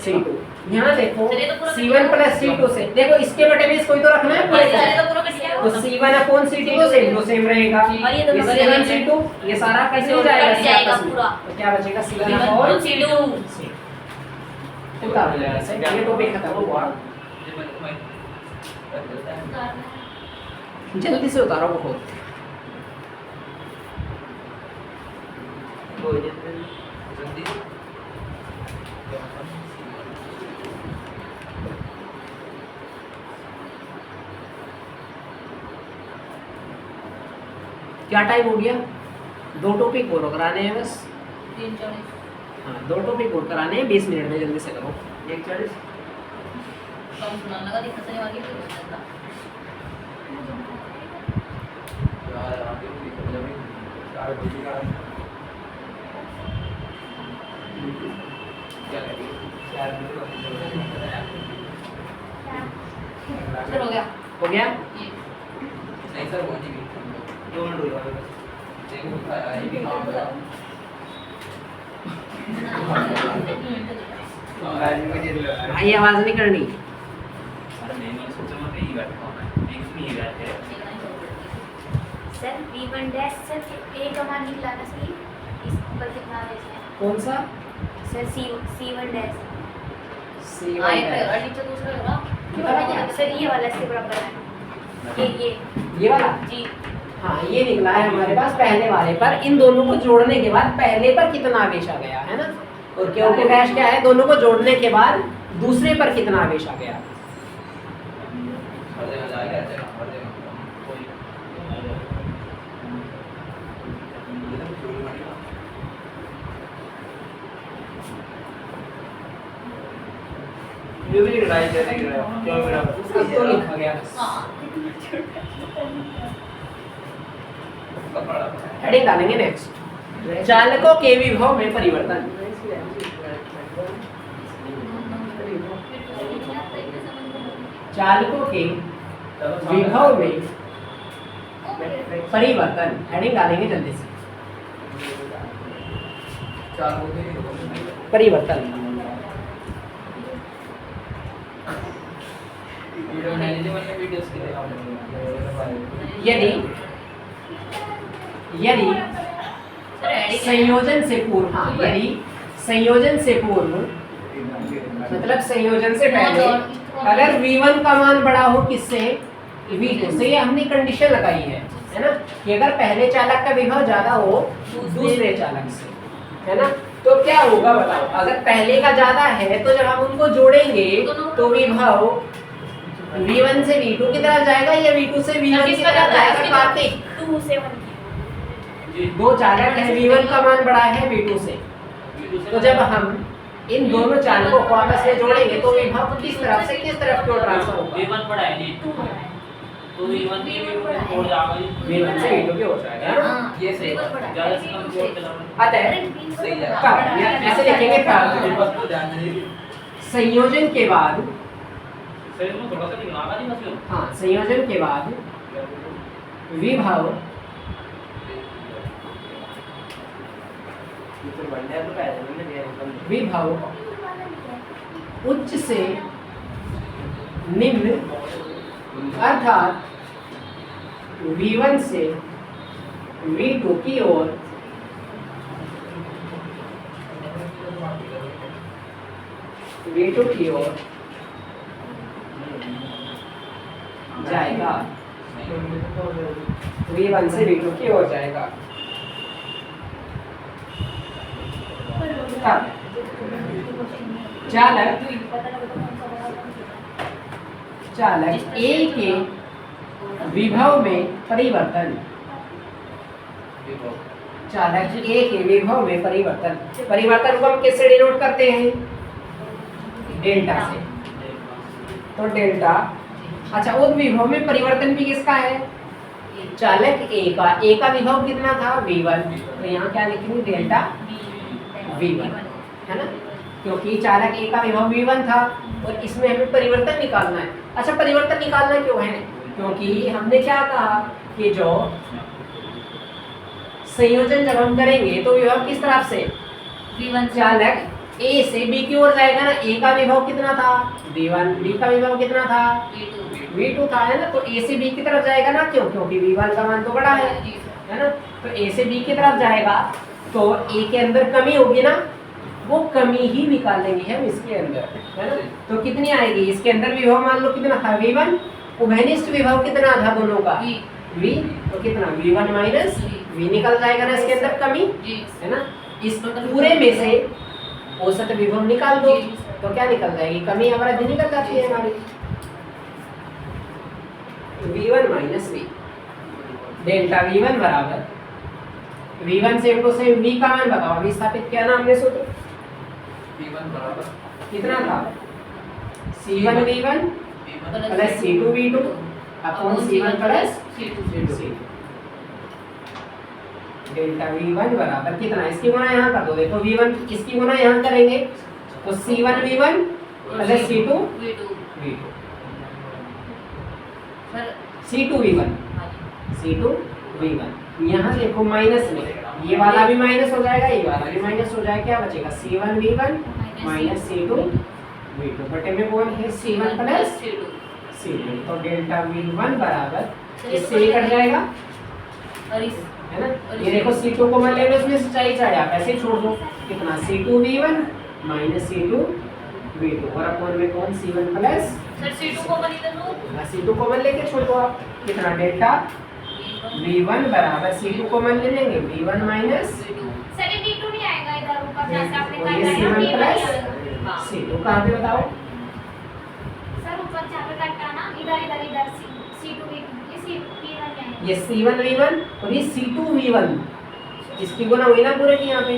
C2। यहाँ देखो C1 प्लस C2 से, देखो इसके बटे में इसको ही तो रखना है पूरे का, तो C1 अपॉन C2 तो सेम टू सेम रहेगा, ये C1 C2 ये सारा कैसे हो जाएगा इसके आपस में, तो क्या बचेगा C1 अपॉन C2 उतार हो जाएगा। सही, ये टॉपिक खत्म हुआ, जल्दी से उतारो बहुत। क्या टाइम हो गया, दो टॉपिक और कराने हैं बस, 3:40 हाँ 2 टॉपिक और कराने हैं, 20 मिनट में जल्दी से करो। 1:40 कम सुनाने लगा, दिक्कत नहीं आगे क्या सर हो गया हो गया? ये नहीं सर वो नहीं 2 मिनट रुको देखो ये भी काम करा भाई आवाज नहीं करनी। अरे नहीं सोचा मैं यही बैठा हूं मैं बीच में ही बैठे sir v1 dash sir a का मान निकलाना सही इस पर कितना आवेश है कौन सा? सर c1 डैश C1 हाँ ये dash। और नीचे दूसरा होगा कितना? सर ये वाला इसके बराबर है ये ये वाला? जी हाँ ये निकला है हमारे पास पहले वाले पर। इन दोनों को जोड़ने के बाद पहले पर कितना आवेश आ गया है ना, और क्योंकि डैश क्या है, दोनों को जोड़ने के बाद दूसरे पर कितना आवेश आ गया। कर देगा जाएगा कर देगा ये भी लड़ाई करने की क्यों मेरा अब तो लिखा गया। हाँ हेडिंग डालेंगे नेक्स्ट। चालकों के विभव में परिवर्तन। चालकों के विभव में परिवर्तन। हेडिंग डालेंगे जल्दी से। परिवर्तन वीडियो मैनेजमेंट में वीडियोस के लिए यदि यदि संयोजन से पूर्व, हाँ यदि संयोजन से पूर्व मतलब संयोजन से पहले अगर V1 का मान बड़ा हो किससे, V2 से, ये हमने कंडीशन लगाई है ना, कि अगर पहले चालक का विभव ज्यादा हो दूसरे चालक से, है ना, तो क्या होगा बताओ। अगर पहले का ज्यादा है तो जब हम उनको जोड़ेंगे तो विभव V1 से V2 की तरफ जाएगा या V2 से V1 की तरफ जाएगा। कार्तिक 2 से 1 जी दो चालक है, V1 का मान बड़ा है V2 से, तो जब हम इन दोनों चालकों को आपस में जोड़ेंगे तो विभव किस तरफ से किस तरफ क्यों ट्रांसफर होगा। V1 पड़ा है जी 2 है तो V1 की छोड़ जाएगा जी V1 से V2 के हो जाएगा, है ना? हाँ ये सही बिल्कुल बड़ा ज्यादा से कम छोड़ चलाओ अतः सही है। कब या ऐसे लिखेंगे कब बस तो ध्यान दीजिए संयोजन के बाद, शरीर में थोड़ा सा निकलागा जी बस हाँ संयोजन के बाद विभव विभव उच्च से निम्न अर्थात V1 से V2 की ओर V2 की ओर जाएगा, V1 से V2 की ओर जाएगा। तब चालक A के विभव में परिवर्तन, चालक A के विभव में परिवर्तन, परिवर्तन को हम किससे डिनोट करते हैं, डेल्टा से। तो डेल्टा, अच्छा उस विभव में परिवर्तन भी किसका है, चालक A का विभव कितना था V1, तो यहाँ क्या लिखेंगे डेल्टा V1, है ना, क्योंकि चालक A का विभव V1 था और इसमें हमें परिवर्तन निकालना है। अच्छा परिवर्तन निकालना क्यों है, क्योंकि हमने क्या कहा कि जो संयोजन जब हम करेंगे तो विभव किस तरफ से, V1 चालक A से B की ओर जाएगा ना। A का विभव कितना था V1, B का विभव कितना था V2 था, है ना, तो A से B की तरफ जाएगा ना, क्यों, क्योंकि V1 का मान तो बड़ा है ना, तो A से B की तरफ जाएगा तो A के अंदर कमी होगी ना, वो कमी ही निकालेंगे हम इसके अंदर, है ना, तो कितनी आएगी, इसके अंदर विभव मान लो कितना था V1, उभयनिष्ठ विभव कितना था दोनों का V, तो कितना V1 माइनस V निकल जाएगा ना इसके अंदर कमी, है ना, इस पूरे में से औसत विभव निकाल दो तो क्या निकल जाएगी, कमी अवधि निकल जाती है हमारी, V1 minus V, delta V1 बराबर V1 से V का मान बताओ, अभी स्थापित किया ना हमने सूत्र, V1 बराबर कितना था C1 V1 plus C2 V2 upon C1 plus C2 delta V1 बराबर कितना, इसकी गुणा यहाँ कर दो, देखो V1 इसकी गुणा यहाँ करेंगे तो C1 V1 plus C2 V2 sir C2V1 हाँ जी C2V1 यहाँ देखो माइनस में ये वाला भी माइनस हो जाएगा, ये वाला भी माइनस हो जाएगा, क्या बचेगा C1V1 माइनस C2V2 बटे में कौन है C1 प्लस C2 तो डेल्टा V1 बराबर इससे ये कट जाएगा और इस है ना। ये देखो C2 को मान लेंगे उसमें से चाहिए चाहे आप ऐसे ही छोड़ दो कितना C2V1 माइनस C2V2 और अपॉन में कौन C1 प्लस सर C2 को बनी दो C2 को मान लेके छोड़ दो आप कितना डेल्टा V1 बराबर C2 को मान ले लेंगे V1 माइनस सर ये V2 नहीं आएगा इधर ऊपर जैसे आपने और ये कहा C1 प्लस हाँ C2 कहाँ पे बताओ सर ऊपर जहाँ पे कट ना इधर इधर इधर C2 ये C1 है ये C1V1 और ये C2V1 इसकी गुना हुई ना पूरे की यहाँ पे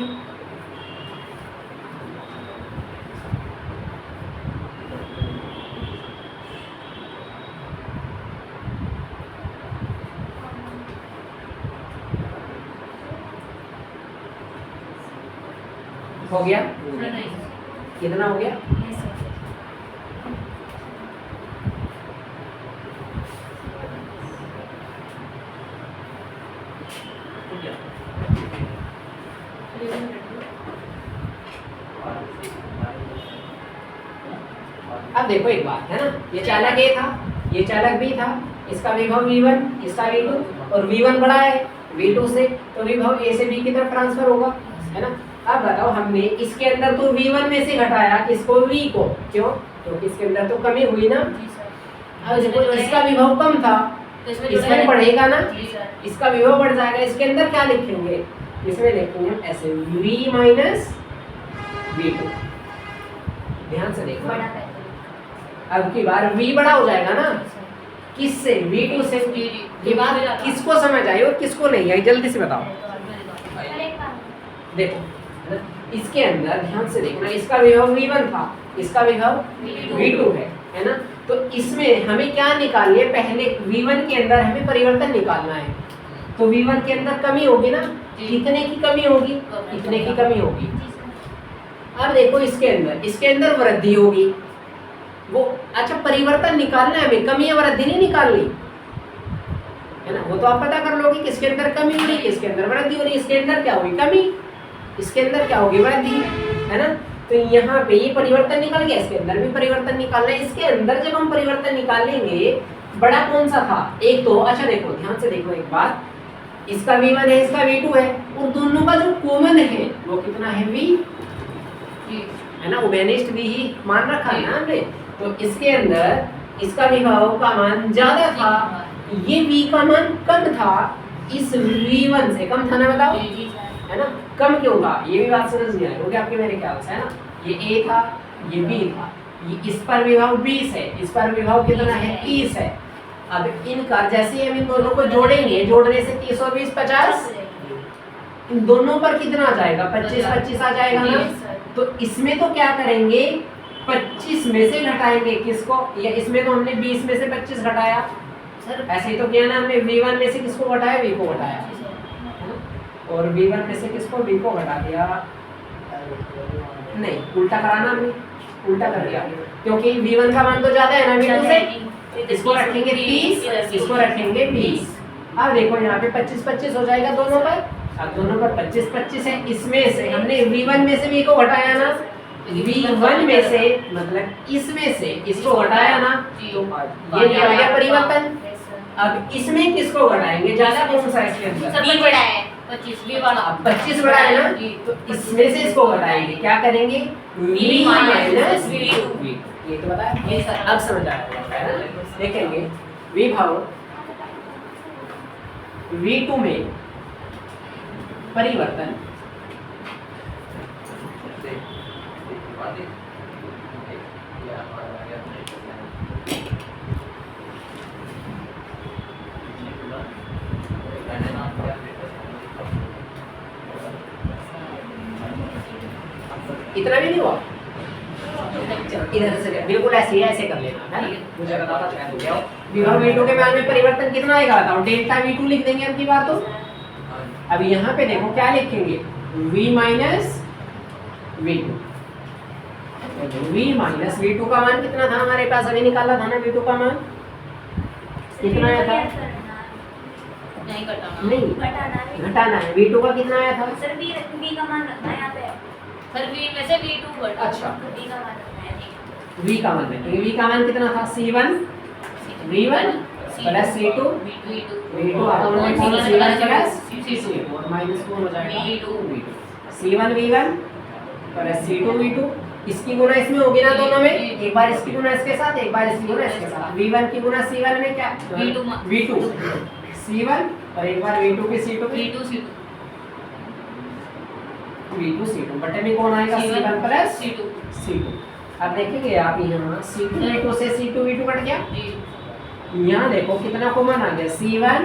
हो गया सर नहीं कितना हो गया नहीं सर तो क्या अब देखो एक बात है ना ये चालक A था ये चालक B था इसका विभव V1 इसका V2 और V1 बड़ा है V2 से तो विभव A से B की तरफ ट्रांसफर होगा है ना। अब बताओ हमने इसके अंदर तो V1 में से घटाया किसको V को क्यों क्योंकि इसके अंदर तो कमी हुई ना। जी सर अब देखो इसका विभव कम था तो इसमें इसमें बढ़ेगा ना जी सर इसका विभव बढ़ जाएगा इसके अंदर क्या लिखेंगे इसमें लिखेंगे ऐसे V माइनस V2 ध्यान से देखो बड़ा कर अब की बार V बड़ा हो जाएगा ना किससे V2 से ये बात किसको समझ आई और किसको नहीं आई जल्दी से बताओ सर एक बार देखो है ना? इसके अंदर ध्यान से देखना इसका विभव V1 था इसका विभव V2 है ना। तो इसमें हमें क्या निकालनी है पहले V1 के अंदर हमें परिवर्तन निकालना है तो V1 के अंदर कमी होगी ना कितने की कमी होगी इतने की कमी होगी। अब देखो इसके अंदर वृद्धि होगी वो अच्छा परिवर्तन निकालना है हमें कमी या वृद्धि नहीं निकालनी है ना। वो तो आप पता कर लोगे किसके अंदर कमी हो रही किसके अंदर वृद्धि हो रही इसके अंदर क्या होगी कमी इसके अंदर क्या होगी वृद्धि है ना। तो यहाँ पे ये परिवर्तन निकल गया इसके अंदर भी परिवर्तन निकालना है इसके अंदर जब हम परिवर्तन निकालेंगे बड़ा कौन सा था एक तो अच्छा देखो ध्यान से देखो एक बात इसका V1 है इसका V2 है और दोनों का जो कॉमन है वो कितना है V है ना उभयनिष्ठ V ही मान रखा है ना हमने। तो इसके अंदर इसका विभव का मान ज्यादा था ये V का मान कम था इस V1 से कम था ना बताओ है ना। कम क्यों था ये भी बात समझ नहीं आई होगी आपके मेरे ख्याल से है ना। ये A था ये B था ये इस पर विभव 20 है इस पर विभव कितना है 30 है। अब इनका जैसे हम इन दोनों को जोड़ेंगे जोड़ने से 30 और 20 50 इन दोनों पर कितना आ जाएगा 25 25 आ जाएगा ना। तो इसमें तो क्या करेंगे 25 में से घटाएंगे किसको या इसमें तो हमने 20 में से 25 घटाया सर ऐसे ही तो किया ना हमने V1 में से किसको घटाया V को घटाया है ना? और V1 में से किसको V को घटा दिया नहीं उल्टा कराना हमने उल्टा कर दिया क्योंकि V1 का मान तो ज्यादा है ना V2 से इसको रखेंगे 30 इसको रखेंगे 20। अब देखो यहाँ पे 25 25 हो जाएगा दोनों पर अब दोनों पर 25 25 है इसमें से हमने V1 में से V को घटाया ना V1 में से मतलब इसमें से इसको घटाया ना तो ये आ गया परिवर्तन। अब इसमें किसको घटाएंगे ज्यादा कौन सा इसके अंदर सर B बड़ा है 25 B वाला अब 25 बड़ा है ना तो इसमें से इसको घटाएंगे क्या करेंगे V माइनस V2 ये तो बताया ये सर अब समझ आ रहा है ना। देखेंगे विभव V2 में परिवर्तन इतना भी नहीं हुआ चलो इधर से बिल्कुल ऐसे ही ऐसे कर लेना है ना मुझे बताता चला दूं क्या विभव V2 के मान में परिवर्तन कितना आएगा बताओ डेल्टा V2 लिख देंगे अब की बार तो। अब यहाँ पे देखो क्या लिखेंगे V minus V2 V minus V2 का मान कितना था हमारे पास अभी निकाला था ना V2 का मान कितना आया था? नहीं घटाना। नहीं घटाना है। घटाना है। V2 का कितना आया था? सर V का मान रखना है यहाँ पे। सर V में से V2 घटा। अच्छा। V का मान रखना है। V का मान है। V का मान कितना था? C1 V1 plus C2 V2 upon में कौन C1 प्लस C2 और माइनस कौन हो जाएगा? V2 C1 V1 plus C2 V2। इसकी गुना इसमें होगी ना दोनों में, एक बार इसकी गुना इसके साथ, एक बार इसकी गुना इसके साथ। V1 की गुना C1 में क्या? V2 C1 और एक बार V2 की C2 में V2 C2 बटे में कौन आएगा? C1 plus C2। अब देखेंगे आप यहाँ C2 V2 से C2 V2 कट गया। यहाँ देखो कितना कॉमन आ गया? C1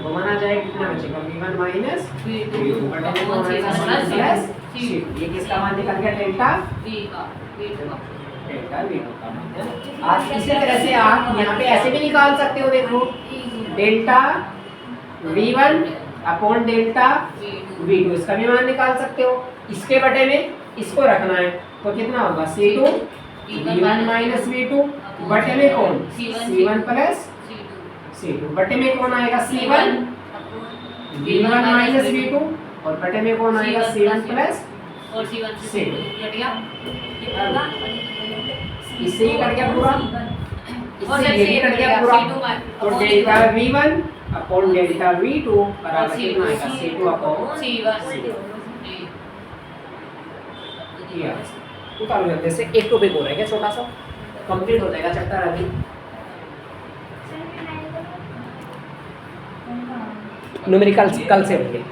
कॉमन आ जाएगा, कितना बचेगा? V1 माइनस V2 बटे में कौन आएगा? C1 plus C2। ये किसका मान निकल गया? डेल्टा V2 का मान है। आप इसी तरह से आप यहाँ पे ऐसे भी निकाल सकते हो, देखो delta V1 upon delta V2, इसका भी मान निकाल सकते हो। इसके बटे में इसको रखना है तो कितना होगा? C2 V1 माइनस V2 बटे में कौन? C1 प्लस C2 बटे में कौन आएगा? C1 V1 माइनस V2 और बटे में कौन आएगा? C1 plus C2। इससे ही कट गया पूरा, इससे ये भी कट गया पूरा। तो delta V1 upon delta V2 बराबर कितना आएगा? C2 अपॉन उतार लेते से एक टॉपिक हो रहेगा छोटा सा, कंप्लीट हो जाएगा चैप्टर अभी। न्यूमेरिकल कल से होंगे।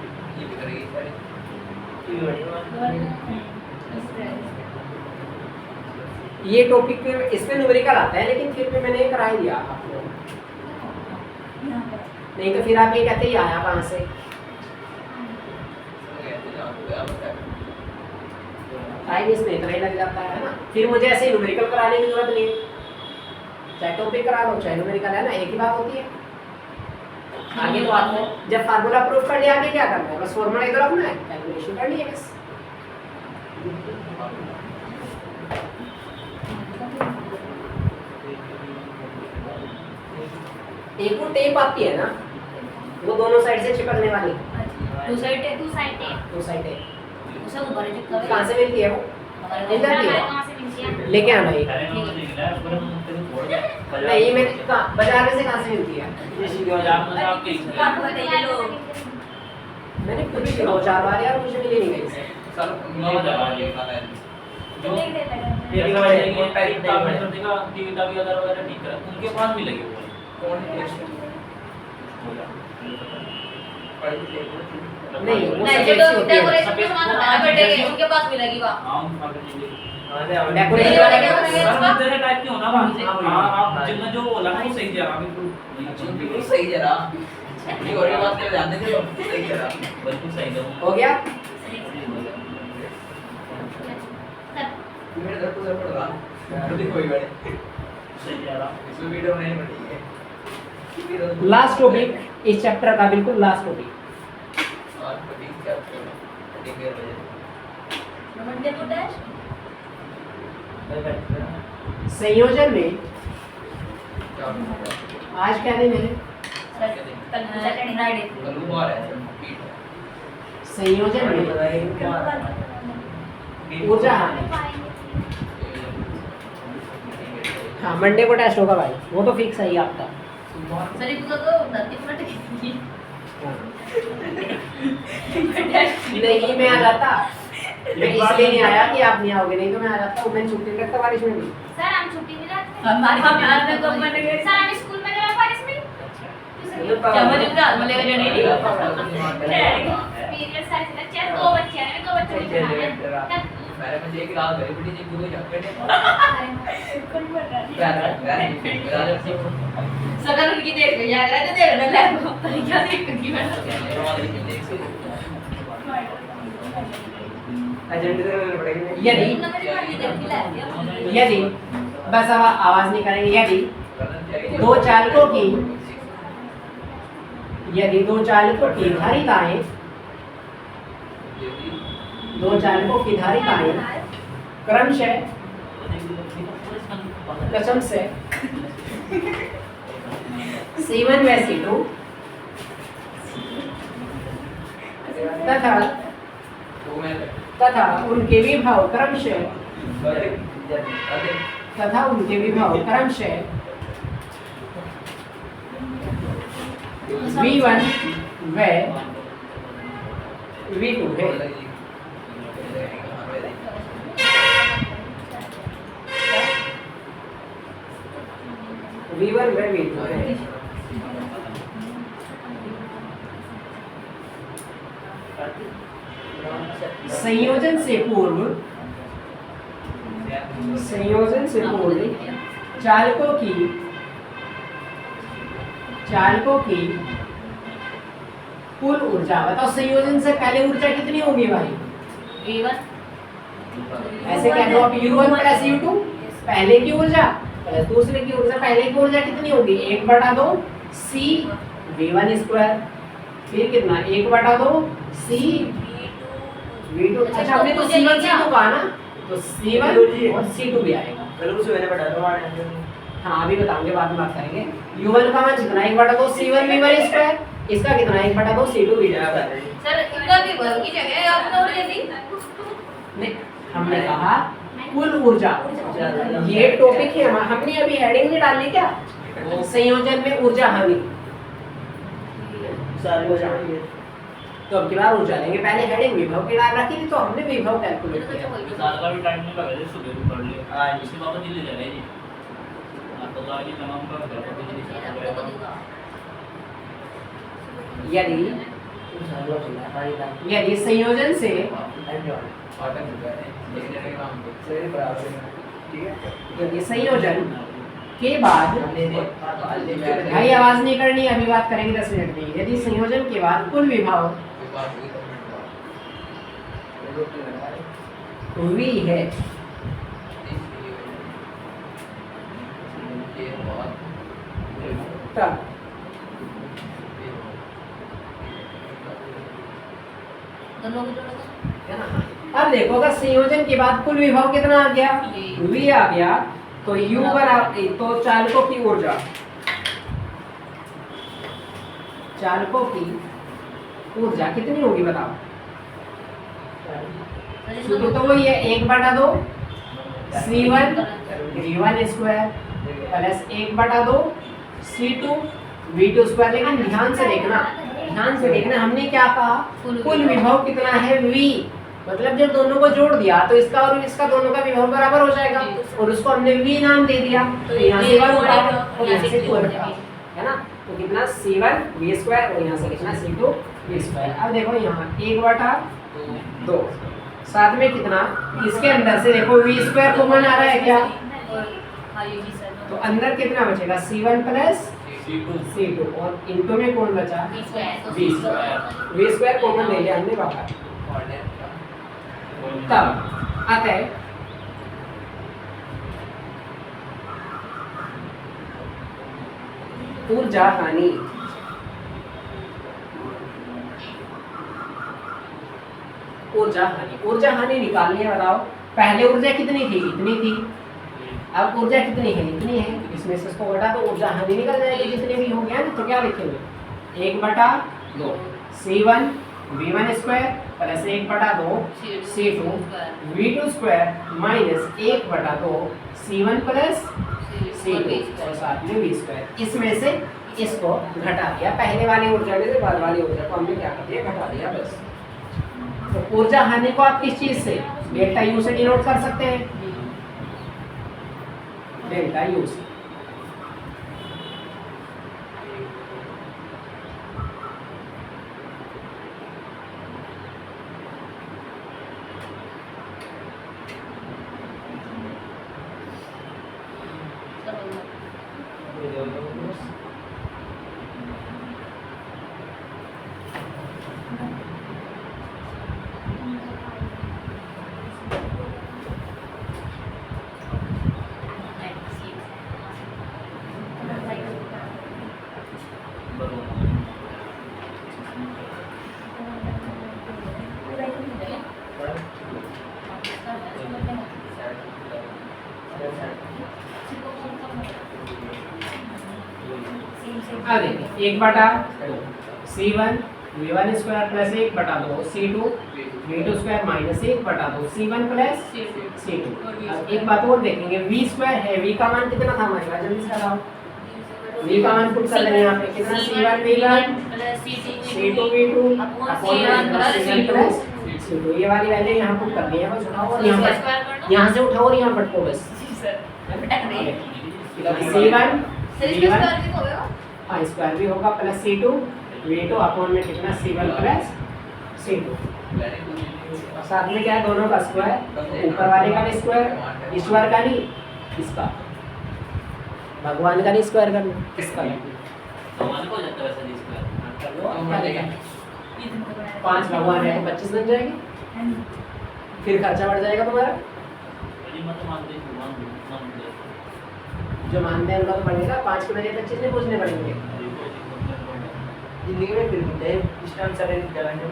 ये टॉपिक इसमें न्यूमेरिकल आता है, लेकिन फिर भी मैंने करा ही दिया आपको, नहीं तो फिर आप ये कहते ही आया कहाँ से? टाइम इसमें इतना ही लग जाता है ना। फिर मुझे ऐसे ही न्यूमेरिकल कराने की जरूरत नहीं है, चाहे टॉपिक करा लो चाहे न्यूमेरिकल, है ना, एक ही बात होती है। आगे तो आपको जब फार्मूला प्रूफ कर लिया, आगे क्या करना है? बस फॉर्मूला इधर रखना है, कैलकुलेशन करनी है बस। एक वो टेप आती है ना, वो दोनों साइड से चिपकने वाली। टू साइड है। उसे ऊपर चिपका है। कहाँ से मिलती है वो? मिल जाती है, कहाँ से मिलती है? लेके आना है। नहीं मैं बाजार में से कहाँ से मिलती है? आपको बताइए लो। मैंने खुद ही 2-4 बार यार, मुझे मिली नहीं कहीं से। उनके पास भी लगे हुए नहीं वो नहीं सफेद जो सी होती है। डेकोरेशन के सामान बनाया बर्थडे के, उनके पास मिलेगी वहाँ। डेकोरेशन वाले के पास टाइप के होना वहाँ से। हाँ आप जिनमें जो बोला वो सही जा रहा बिल्कुल सही जरा ये और ये बात पे ध्यान देते हो, सही जरा बिल्कुल सही है। हो गया। मेरे दर्द को पड़ रहा है कोई बड़े सही जा रहा इसमें वीडियो नहीं बनी है। लास्ट टॉपिक इस चैप्टर का, बिल्कुल लास्ट टॉपिक। और कटिंग क्या कटिंग कर रहे हैं मंडे को डैश संयोजन में क्या आज क्या दिन है? कल सैटरडे फ्राइडे। कलू बार है पीठ संयोजन में ऊर्जा हानि। हाँ मंडे को टेस्ट होगा भाई, वो तो फिक्स है ही आपका। सर इसको तो धरती पलट गई। नहीं मैं आ जाता, मैं इसलिए नहीं आया कि आप नहीं आओगे, नहीं तो मैं आ जाता हूँ। मैं छुट्टी करता बारिश में भी। सर हम छुट्टी में जाते हैं। हमारे बिहार में तो मन गए। सर हम स्कूल में गए बारिश में। चम्मच का हाथ में लेकर जाने नहीं। पीरियड सारे बच्चे 2 बच्चे हैं, 2 बच्चों को पढ़ाना। मेरे में एक रात गई बेटी जी पूरे झपटे ने कौन पढ़ रहा है? यार सगर उनकी देख रही है, अगर तो देख रहा है वो क्या देख रही है? यदि बस अब आवाज नहीं करेंगे, यदि दो चालकों की धारिताएं क्रमशः C1 व C2 तथा उनके विभव क्रमशः V1 व V2 है। V1 व V2 है। संयोजन से पूर्व चालकों की कुल ऊर्जा बताओ। संयोजन से पहले ऊर्जा कितनी होगी भाई? V1 ऐसे क्या दो U1 प्लस U2 पहले की ऊर्जा प्लस दूसरे की ऊर्जा। पहले की ऊर्जा कितनी होगी? 1/2 C V1 स्क्वायर। फिर कितना? 1/2 C V2। अच्छा हमने तो C1 C2 कहा ना, तो C1 और C2 भी आएगा। हाँ अभी बताऊंगे, बाद में बात करेंगे। U1 का मान कितना? 1/2 C1 V1 स्क्वायर। इसका कितना? 1/2 C2 V2 स्क्वायर। सर इनका भी वर्ग की जगह आपने और ले दी। नहीं, हमने कहा कुल ऊर्जा। ये टॉपिक है, हमने अभी हेडिंग नहीं डाली क्या? संयोजन में ऊर्जा हानि। तो अब की बार ऊर्जा लेंगे, पहले हेडिंग विभव की डाल रखी थी, तो हमने विभव कैलकुलेट किया। साल का भी टाइम नहीं लगा जी, सुबह भी पढ़ लिया। आज इसके बाबा दिल्ली जा रहे जी। आपको तो आज तमाम का दिल्ली यदि संयोजन से यदि संयोजन के बाद, भाई आवाज नहीं करनी, अभी बात करेंगे 10 मिनट में। यदि संयोजन के बाद कुल विभव V है तब अब देखो, अगर संयोजन के बाद कुल विभव कितना आ गया? V आ गया, तो U बराबर, तो चालकों की ऊर्जा, चालकों की ऊर्जा कितनी होगी बताओ? सूत्र तो वही है, 1/2 C1 V1 square plus 1/2 C2 V2 square. लेकिन ध्यान से देखना, हमने क्या कहा? कुल विभव कितना है? V। मतलब जब दोनों को जोड़ दिया तो इसका और इसका दोनों का विभव बराबर हो जाएगा, और उसको हमने V नाम दे दिया, तो यहाँ से 1 होगा और यहाँ से 2 होगा, है ना? तो कितना? C1 V स्क्वायर, और यहाँ से कितना? C2 V square. अब देखो यहाँ 1/2, साथ में कितना? इसके अंदर से देखो V स्क्वायर कॉमन आ रहा है क्या? तो अंदर कितना बचेगा? C1 प्लस C2, और इनटू में कौन बचा? V स्क्वायर कॉमन ले लिया हमने बाहर। तब अतः ऊर्जा हानि ऊर्जा हानि निकालनी है। बताओ पहले ऊर्जा कितनी थी? इतनी थी। अब ऊर्जा कितनी है? इतनी है। इसमें से इसको घटा तो ऊर्जा हानि निकल जाएगी, जितने भी हो गया ना। तो क्या लिखेंगे? 1/2 C1 V1 square plus 1/2 C2 V2 square minus 1/2 C1 plus C2 और साथ में V स्क्वायर। इसमें से इसको घटा दिया, पहले वाली ऊर्जा में से बाद वाली ऊर्जा को हमने क्या कर दिया? घटा दिया बस। तो ऊर्जा हानि को आप किस चीज से? डेल्टा U से डिनोट कर सकते हैं, डेल्टा U से। अब देखिए 1/2 C1 V1 square plus 1/2 C2 V2 square minus 1/2 C1 plus C2। अब एक बात और देखेंगे, V स्क्वायर है, V का मान कितना था हमारे पास, जल्दी से लगाओ। V का मान पुट कर लेंगे यहाँ पे, कितना C1 V1 C2 V2 upon C1 plus C2। ये वाली वैल्यू यहाँ पुट कर दी है, बस उठाओ और यहाँ से उठाओ और यहाँ पटको बस। C1 V1 हाँ स्क्वायर भी होगा प्लस C2 V2 अपॉन में कितना C1 प्लस C2। और साथ में क्या है, दोनों का स्क्वायर, ऊपर वाले का भी स्क्वायर, ईश्वर का नहीं इसका, भगवान का नहीं स्क्वायर करना, इसका भगवान को हो जाता है वैसे नहीं स्क्वायर। कर लो, क्या देगा 5 भगवान है तो 25 बन जाएंगे, फिर खर्चा बढ़ जाएगा तुम्हारा। यदि मत मानते हैं जो मानते हैं उनका तो बढ़ेगा, 5 के बजाय 25 नहीं पूछने पड़ेंगे। जिंदगी में फिर मिलते हैं इस टाइम सर करेंगे।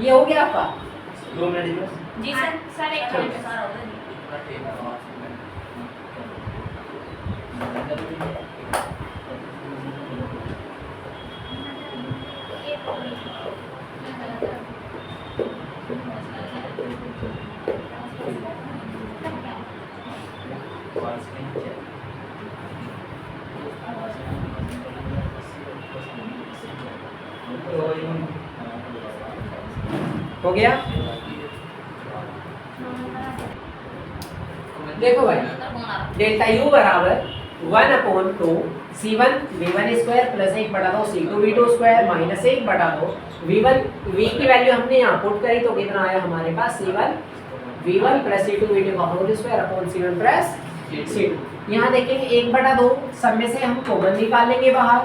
ये हो गया आपका 2 मिनट बस। जी सर एक मिनट में सारा हो गया। हो गया। देखो भाई डेल्टा यू बराबर 1/2 C1 V1 square plus 1/2 C2 V2 square minus 1/2 V1 V की वैल्यू हमने यहाँ पुट करी तो कितना आया हमारे पास C1 V1 plus C2 V2 का whole square upon C1 plus C2। यहाँ देखेंगे 1/2 सब में से हम कॉमन निकालेंगे बाहर,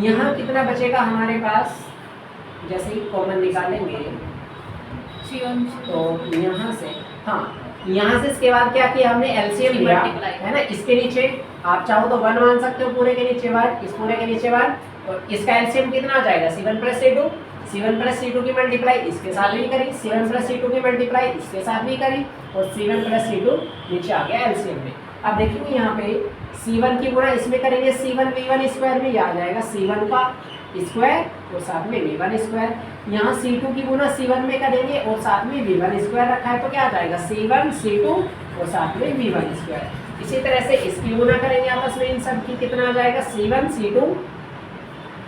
यहाँ कितना बचेगा हमारे पास, जैसे ही कॉमन निकालेंगे तो यहाँ से, हाँ यहाँ से इसके बाद क्या किया हमने एलसीएम लिया है ना, इसके नीचे आप चाहो तो 1 मान सकते हो, पूरे के नीचे 1, इस पूरे के नीचे 1, और इसका एलसीएम कितना आ जाएगा C1 plus C2, C1 plus C2 की मल्टीप्लाई इसके साथ भी करी, C1 प्लस C2 की मल्टीप्लाई इसके साथ भी करी, और C1 प्लस C2 नीचे आ गया एलसीएम में। अब देखेंगे यहाँ पे C1 की गुणा इसमें करेंगे, C1 V1 स्क्वायर में आ जाएगा C1 का स्क्वायर और साथ में V1 स्क्वायर, यहाँ C2 की गुणा C1 में करेंगे और साथ में V1 स्क्वायर रखा है तो क्या आ जाएगा C1 C2 और साथ में V1 स्क्वायर। इसी तरह से इसकी गुणा करेंगे आपस में, इन सब की कितना आ जाएगा C1 C2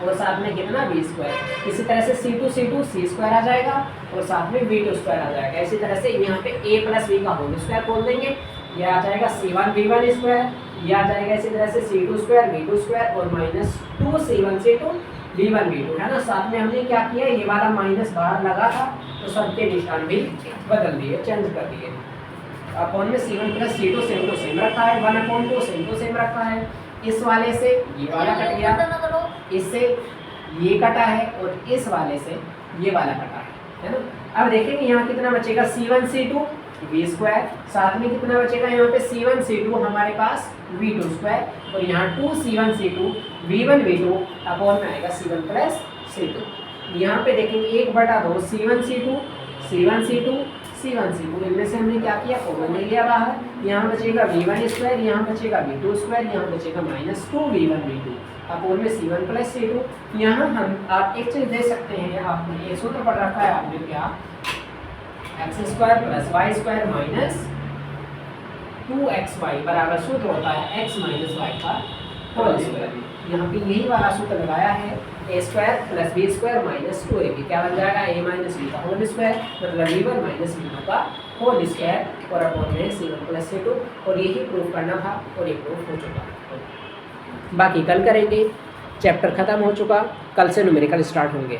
और साथ में कितना V स्क्वायर। इसी तरह से C2 C2 C स्क्वायर आ जाएगा और साथ में V2 स्क्वायर आ जाएगा। इसी तरह से यहाँ पे A प्लस V का होल स्क्वायर खोल देंगे, ये आ जाएगा C1 V1 स्क्वायर, ये आ जाएगा इसी तरह से C2 स्क्वायर V2 स्क्वायर और minus 2 C1 C2 V1 V2 है ना। साथ में हमने क्या किया, ये वाला माइनस बाहर लगा था तो सबके निशान भी बदल दिए, चेंज कर दिए। अपॉन में C1 plus C2 same to same रखा है, 1/2 सेम टू सेम रखा है। इस वाले से ये वाला कट गया, इससे ये कटा है और इस वाले से ये वाला कटा है ना। अब देखेंगे यहाँ कितना बचेगा C1 C2 V स्क्वायर, साथ में कितना बचेगा यहाँ पे C1 C2 हमारे पास V2 स्क्वायर, और यहाँ 2 C1 C2 V1 V2 upon में आएगा C1 प्लस C2। यहाँ पे देखेंगे 1/2 C1 C2 C1 C2 C1 C2, इनमें से हमने क्या किया, कॉमन ले लिया बाहर, यहाँ बचेगा V1 स्क्वायर, यहाँ बचेगा V2 स्क्वायर, यहाँ बचेगा माइनस 2 V1 V2 अपॉन में C1 प्लस C2। यहाँ हम आप एक चीज़ दे सकते हैं, आपने ये सूत्र पढ़ रखा है आपने क्या, x square plus y square minus 2xy बराबर सूत्र होता है x माइनस वाई का होल स्क्वायर। यहाँ पे यही वाला सूत्र लगाया है, a square plus b square minus 2ab, क्या बन जाएगा a माइनस बी का होल स्क्वायर, मतलब v1 माइनस v2 का होल स्क्वायर और अपॉन में C1 प्लस C2, और यही प्रूफ करना था और ये प्रूफ हो चुका। बाकी कल करेंगे, चैप्टर खत्म हो चुका, कल से न्यूमेरिकल स्टार्ट होंगे।